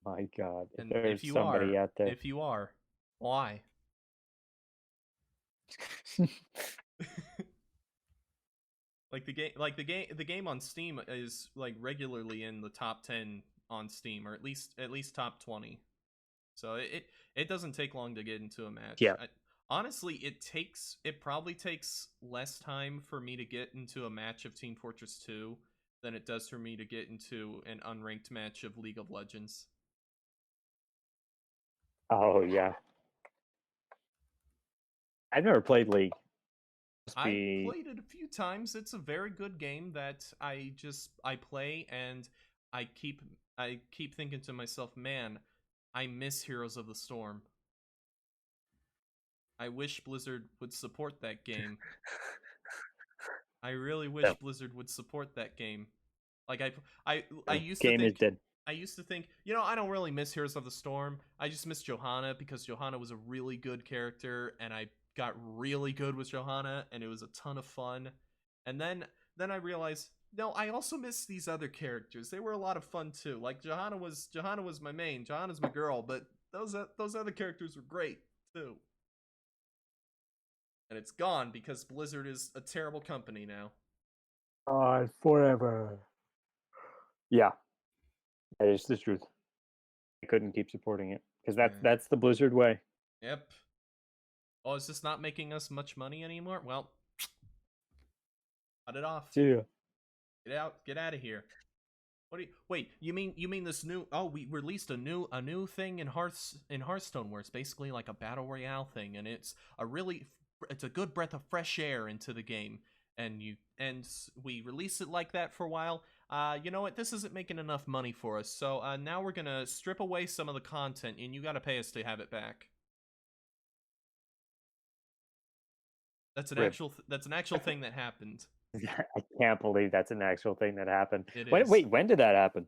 My God, and there's somebody out there. If you are, why? The game on Steam is regularly in the top 10 on Steam, or at least top 20. So it doesn't take long to get into a match. Yeah. Honestly, it probably takes less time for me to get into a match of Team Fortress 2 than it does for me to get into an unranked match of League of Legends. Oh yeah. I've never played League. I played it a few times. It's a very good game that I play, and I keep thinking to myself, man, I miss Heroes of the Storm. I wish Blizzard would support that game. I really wish Blizzard would support that game. Like I used to think is dead. I used to think, I don't really miss Heroes of the Storm. I just miss Johanna because Johanna was a really good character, and I got really good with Johanna, and it was a ton of fun. And then I realized, no, I also miss these other characters. They were a lot of fun too. Like Johanna was my main. Johanna's my girl, but those other characters were great too. And it's gone because Blizzard is a terrible company now. Forever. Yeah, that is the truth. I couldn't keep supporting it because that's the Blizzard way. Yep. Oh, is this not making us much money anymore? Well, cut it off. Yeah. Get out of here. Wait, you mean this new? Oh, we released a new thing in Hearthstone where it's basically like a battle royale thing, and it's a good breath of fresh air into the game. And we released it like that for a while. You know what? This isn't making enough money for us, so now we're gonna strip away some of the content, and you gotta pay us to have it back. That's an actual thing that happened. I can't believe that's an actual thing that happened. Is. Wait, when did that happen?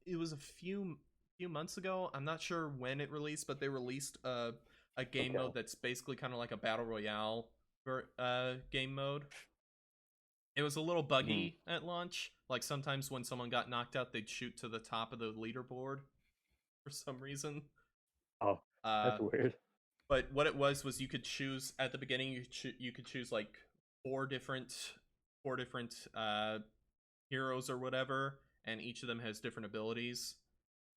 It was a few months ago. I'm not sure when it released, but they released a game mode that's basically kind of like a battle royale game mode. It was a little buggy at launch. Like sometimes when someone got knocked out, they'd shoot to the top of the leaderboard for some reason. Oh, that's weird. But what it was you could choose at the beginning. You could choose like four different heroes or whatever, and each of them has different abilities.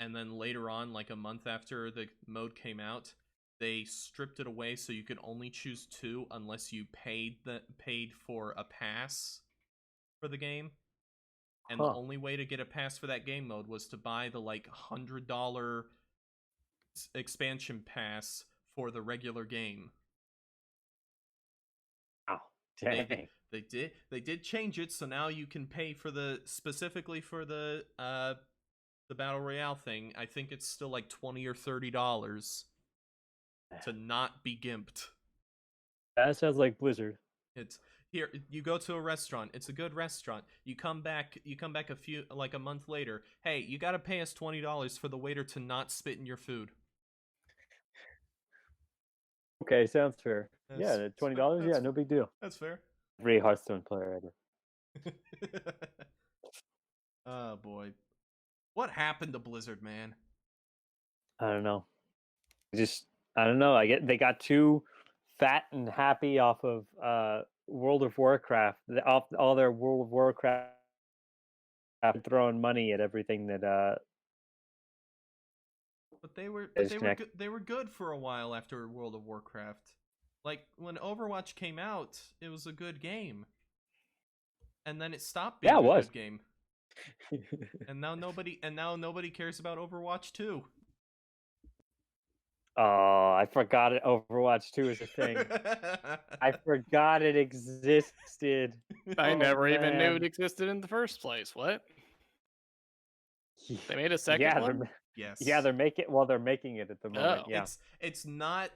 And then later on, like a month after the mode came out, they stripped it away so you could only choose two unless you paid for a pass for the game. And the only way to get a pass for that game mode was to buy the like $100 expansion pass for the regular game. Oh, dang. They did change it, so now you can pay for specifically for the battle royale thing. I think it's still like $20 or $30 to not be gimped. That sounds like Blizzard. It's here. You go to a restaurant. It's a good restaurant. You come back a month later. Hey, you got to pay us $20 for the waiter to not spit in your food. Okay, sounds fair. Yeah, $20. Yeah, no big deal. That's fair. Every Hearthstone player ever. Oh boy, what happened to Blizzard, man? I don't know. I don't know. They got too fat and happy off of World of Warcraft. Off all their World of Warcraft, throwing money at everything that. But they were good for a while after World of Warcraft. Like when Overwatch came out, it was a good game, and then it stopped being a good game. and now nobody cares about Overwatch 2. Oh, I forgot it. Overwatch 2 is a thing. I forgot it existed. I never even knew it existed in the first place. What? They made a second one? Yes. Yeah, they're making it at the moment. Oh. Yeah. It's not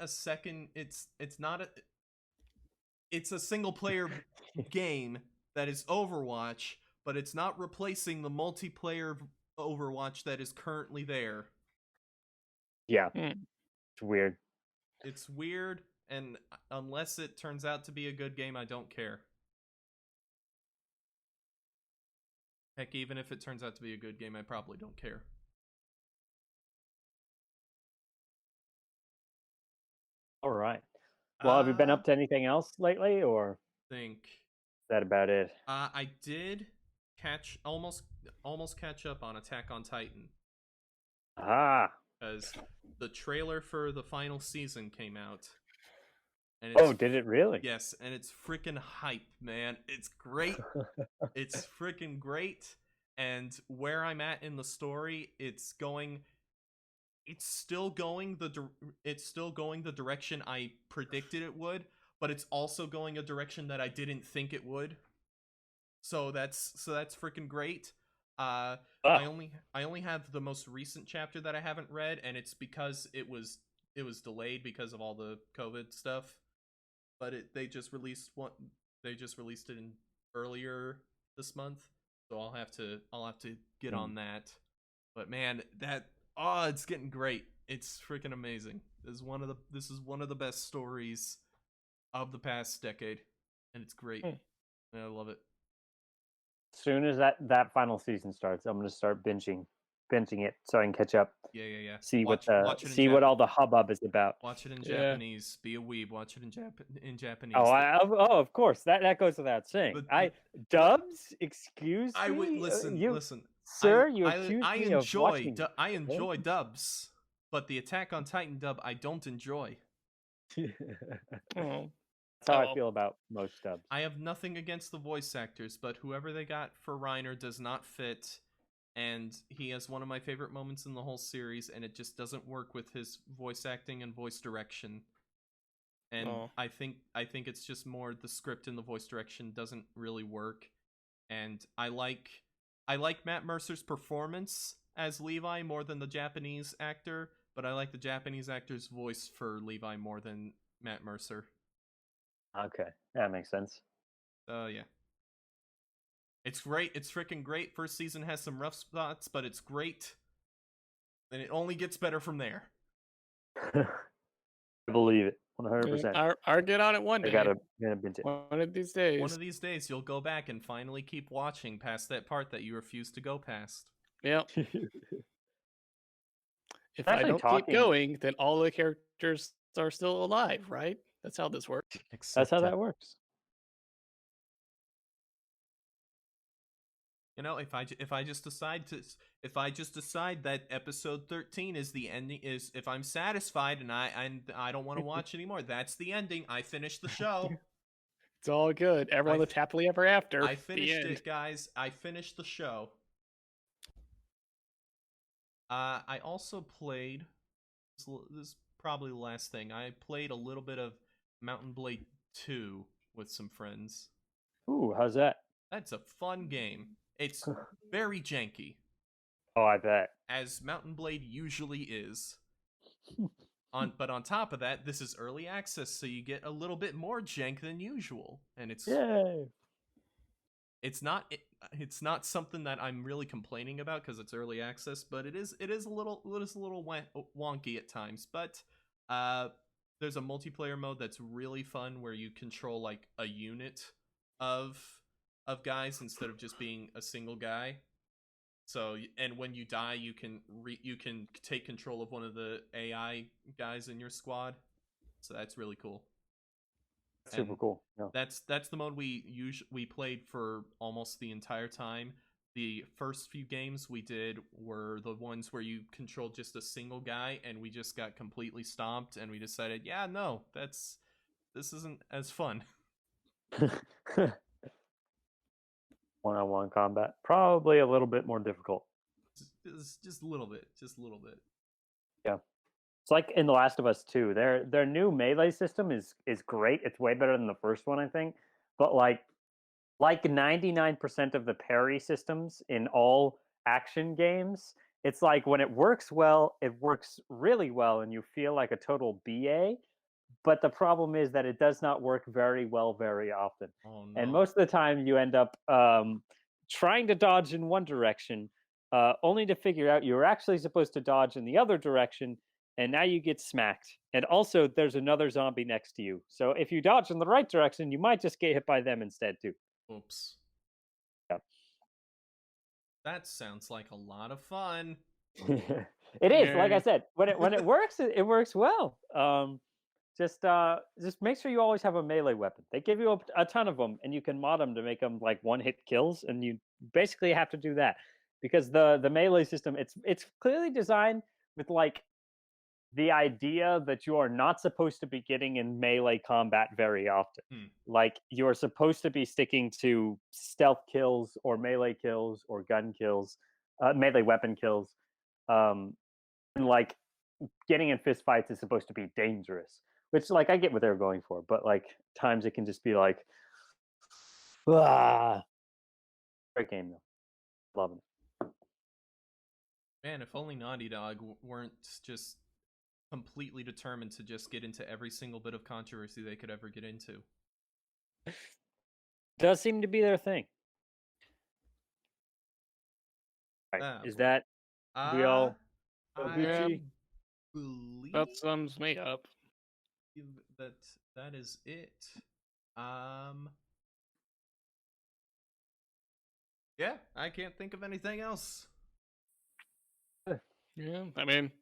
a second. It's a single player game that is Overwatch, but it's not replacing the multiplayer Overwatch that is currently there. Yeah. It's weird. It's weird, and unless it turns out to be a good game, I don't care. Heck, even if it turns out to be a good game, I probably don't care. All right. Well, have you been up to anything else lately, or is that about it? I did almost catch up on Attack on Titan. Ah. Because the trailer for the final season came out, And oh, did it really? Yes, and it's freaking hype, man. It's great. It's freaking great. And where I'm at in the story, it's still going the direction I predicted it would, but it's also going a direction that I didn't think it would. So that's freaking great. Wow. I only have the most recent chapter that I haven't read, and it's because it was delayed because of all the COVID stuff. But they just released it in earlier this month, so I'll have to get on that. But man, it's getting great. It's freaking amazing. This is one of the best stories of the past decade, and it's great. And I love it. As soon as that final season starts, I'm gonna start binging it so I can catch up. Yeah. See what all the hubbub is about. Watch it in Japanese. Be a weeb. Watch it in Japanese. Of course. That goes without saying. Dubs. Excuse me. Listen, sir. You accuse me of watching. I enjoy dubs, but the Attack on Titan dub I don't enjoy. That's how I feel about most dubs. I have nothing against the voice actors, but whoever they got for Reiner does not fit. And he has one of my favorite moments in the whole series, and it just doesn't work with his voice acting and voice direction. And I think it's just more the script and the voice direction doesn't really work. And I like Matt Mercer's performance as Levi more than the Japanese actor, but I like the Japanese actor's voice for Levi more than Matt Mercer. Okay, that makes sense. Yeah. It's great. It's freaking great. First season has some rough spots, but it's great. And it only gets better from there. I believe it. 100%. I'll get on it one day. I gotta binge it. One of these days. One of these days, you'll go back and finally keep watching past that part that you refuse to go past. Yep. If I don't keep going, then all the characters are still alive, right? That's how this works. That's how that works. You know, if I just decide that episode 13 is the ending, if I'm satisfied and I don't want to watch anymore, that's the ending. I finished the show. It's all good. Everyone lived happily ever after. I finished it, guys. I finished the show. I also played. This is probably the last thing. I played a little bit of Mountain Blade 2 with some friends. Ooh, how's that? That's a fun game. It's very janky. Oh, I bet. As Mountain Blade usually is. But on top of that, this is early access, so you get a little bit more jank than usual. And it's Yay. It's not something that I'm really complaining about because it's early access, but it is a little wonky at times. But there's a multiplayer mode that's really fun where you control like a unit of guys instead of just being a single guy. So, and when you die, you can take control of one of the AI guys in your squad. So that's really cool. Super cool. Yeah. That's the mode we played for almost the entire time. The first few games we did were the ones where you controlled just a single guy, and we just got completely stomped, and we decided, yeah, no, this isn't as fun. One-on-one combat, probably a little bit more difficult. Just a little bit. Yeah. It's like in The Last of Us 2. Their new melee system is great. It's way better than the first one, I think. But like 99% of the parry systems in all action games, it's like when it works well, it works really well, and you feel like a total BA. But the problem is that it does not work very well very often. Oh, no. And most of the time, you end up trying to dodge in one direction, only to figure out you're actually supposed to dodge in the other direction. And now you get smacked. And also, there's another zombie next to you. So if you dodge in the right direction, you might just get hit by them instead, too. Oops. Yeah. That sounds like a lot of fun. It is. Like I said, when it works, it works well. Just make sure you always have a melee weapon. They give you a ton of them, and you can mod them to make them like one-hit kills, and you basically have to do that. Because the melee system, it's clearly designed with like the idea that you are not supposed to be getting in melee combat very often. Like, you're supposed to be sticking to stealth kills or melee kills or gun kills, melee weapon kills. And like, getting in fist fights is supposed to be dangerous, which, like, I get what they're going for, but like, times it can just be like, ah. Great game though. Love it. Man, if only Naughty Dog weren't just completely determined to just get into every single bit of controversy they could ever get into. Does seem to be their thing. Right. Is that real? I believe that sums me up. That is it. Yeah, I can't think of anything else. Yeah, I mean,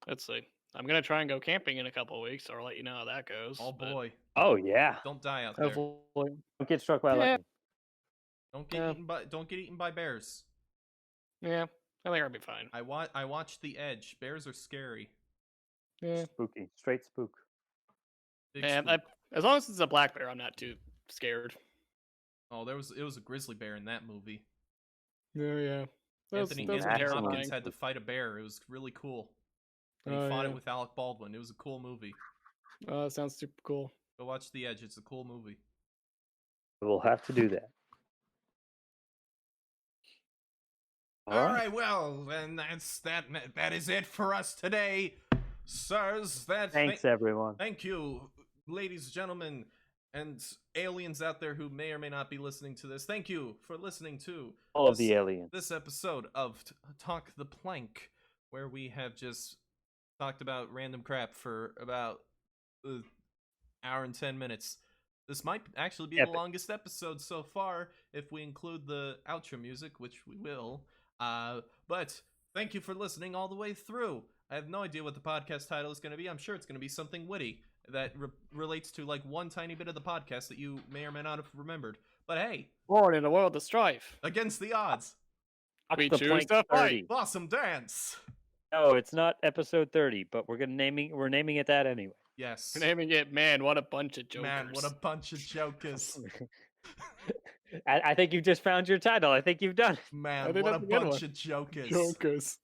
let's see. I'm gonna try and go camping in a couple of weeks, so I'll let you know how that goes. Oh boy! Oh yeah! Don't die out there. Hopefully. Don't get struck by lightning. Don't get eaten by bears. Yeah, I think I'll be fine. I watched The Edge. Bears are scary. Yeah. Spooky, straight spook. And as long as it's a black bear, I'm not too scared. Oh, it was a grizzly bear in that movie. Yeah. Anthony Hopkins had to fight a bear. It was really cool. And he fought it with Alec Baldwin. It was a cool movie. Oh, that sounds super cool. Go watch The Edge. It's a cool movie. We'll have to do that. All right, well, then that is it for us today, sirs. Thanks, everyone. Thank you, ladies, gentlemen, and aliens out there who may or may not be listening to this. Thank you for listening to all of the aliens. This episode of Talk the Plank, where we have just talked about random crap for about an hour and 10 minutes. This might actually be the longest episode so far if we include the outro music, which we will. But thank you for listening all the way through. I have no idea what the podcast title is going to be. I'm sure it's going to be something witty that relates to like one tiny bit of the podcast that you may or may not have remembered. But hey, born in a world of strife, against the odds, we choose to fight. Blossom Dance. No, it's not episode 30, but we're naming it that anyway. Yes, we're naming it. Man, what a bunch of jokers! Man, what a bunch of jokers! I think you've just found your title. I think you've done it. Man, what a bunch of jokers! Jokers.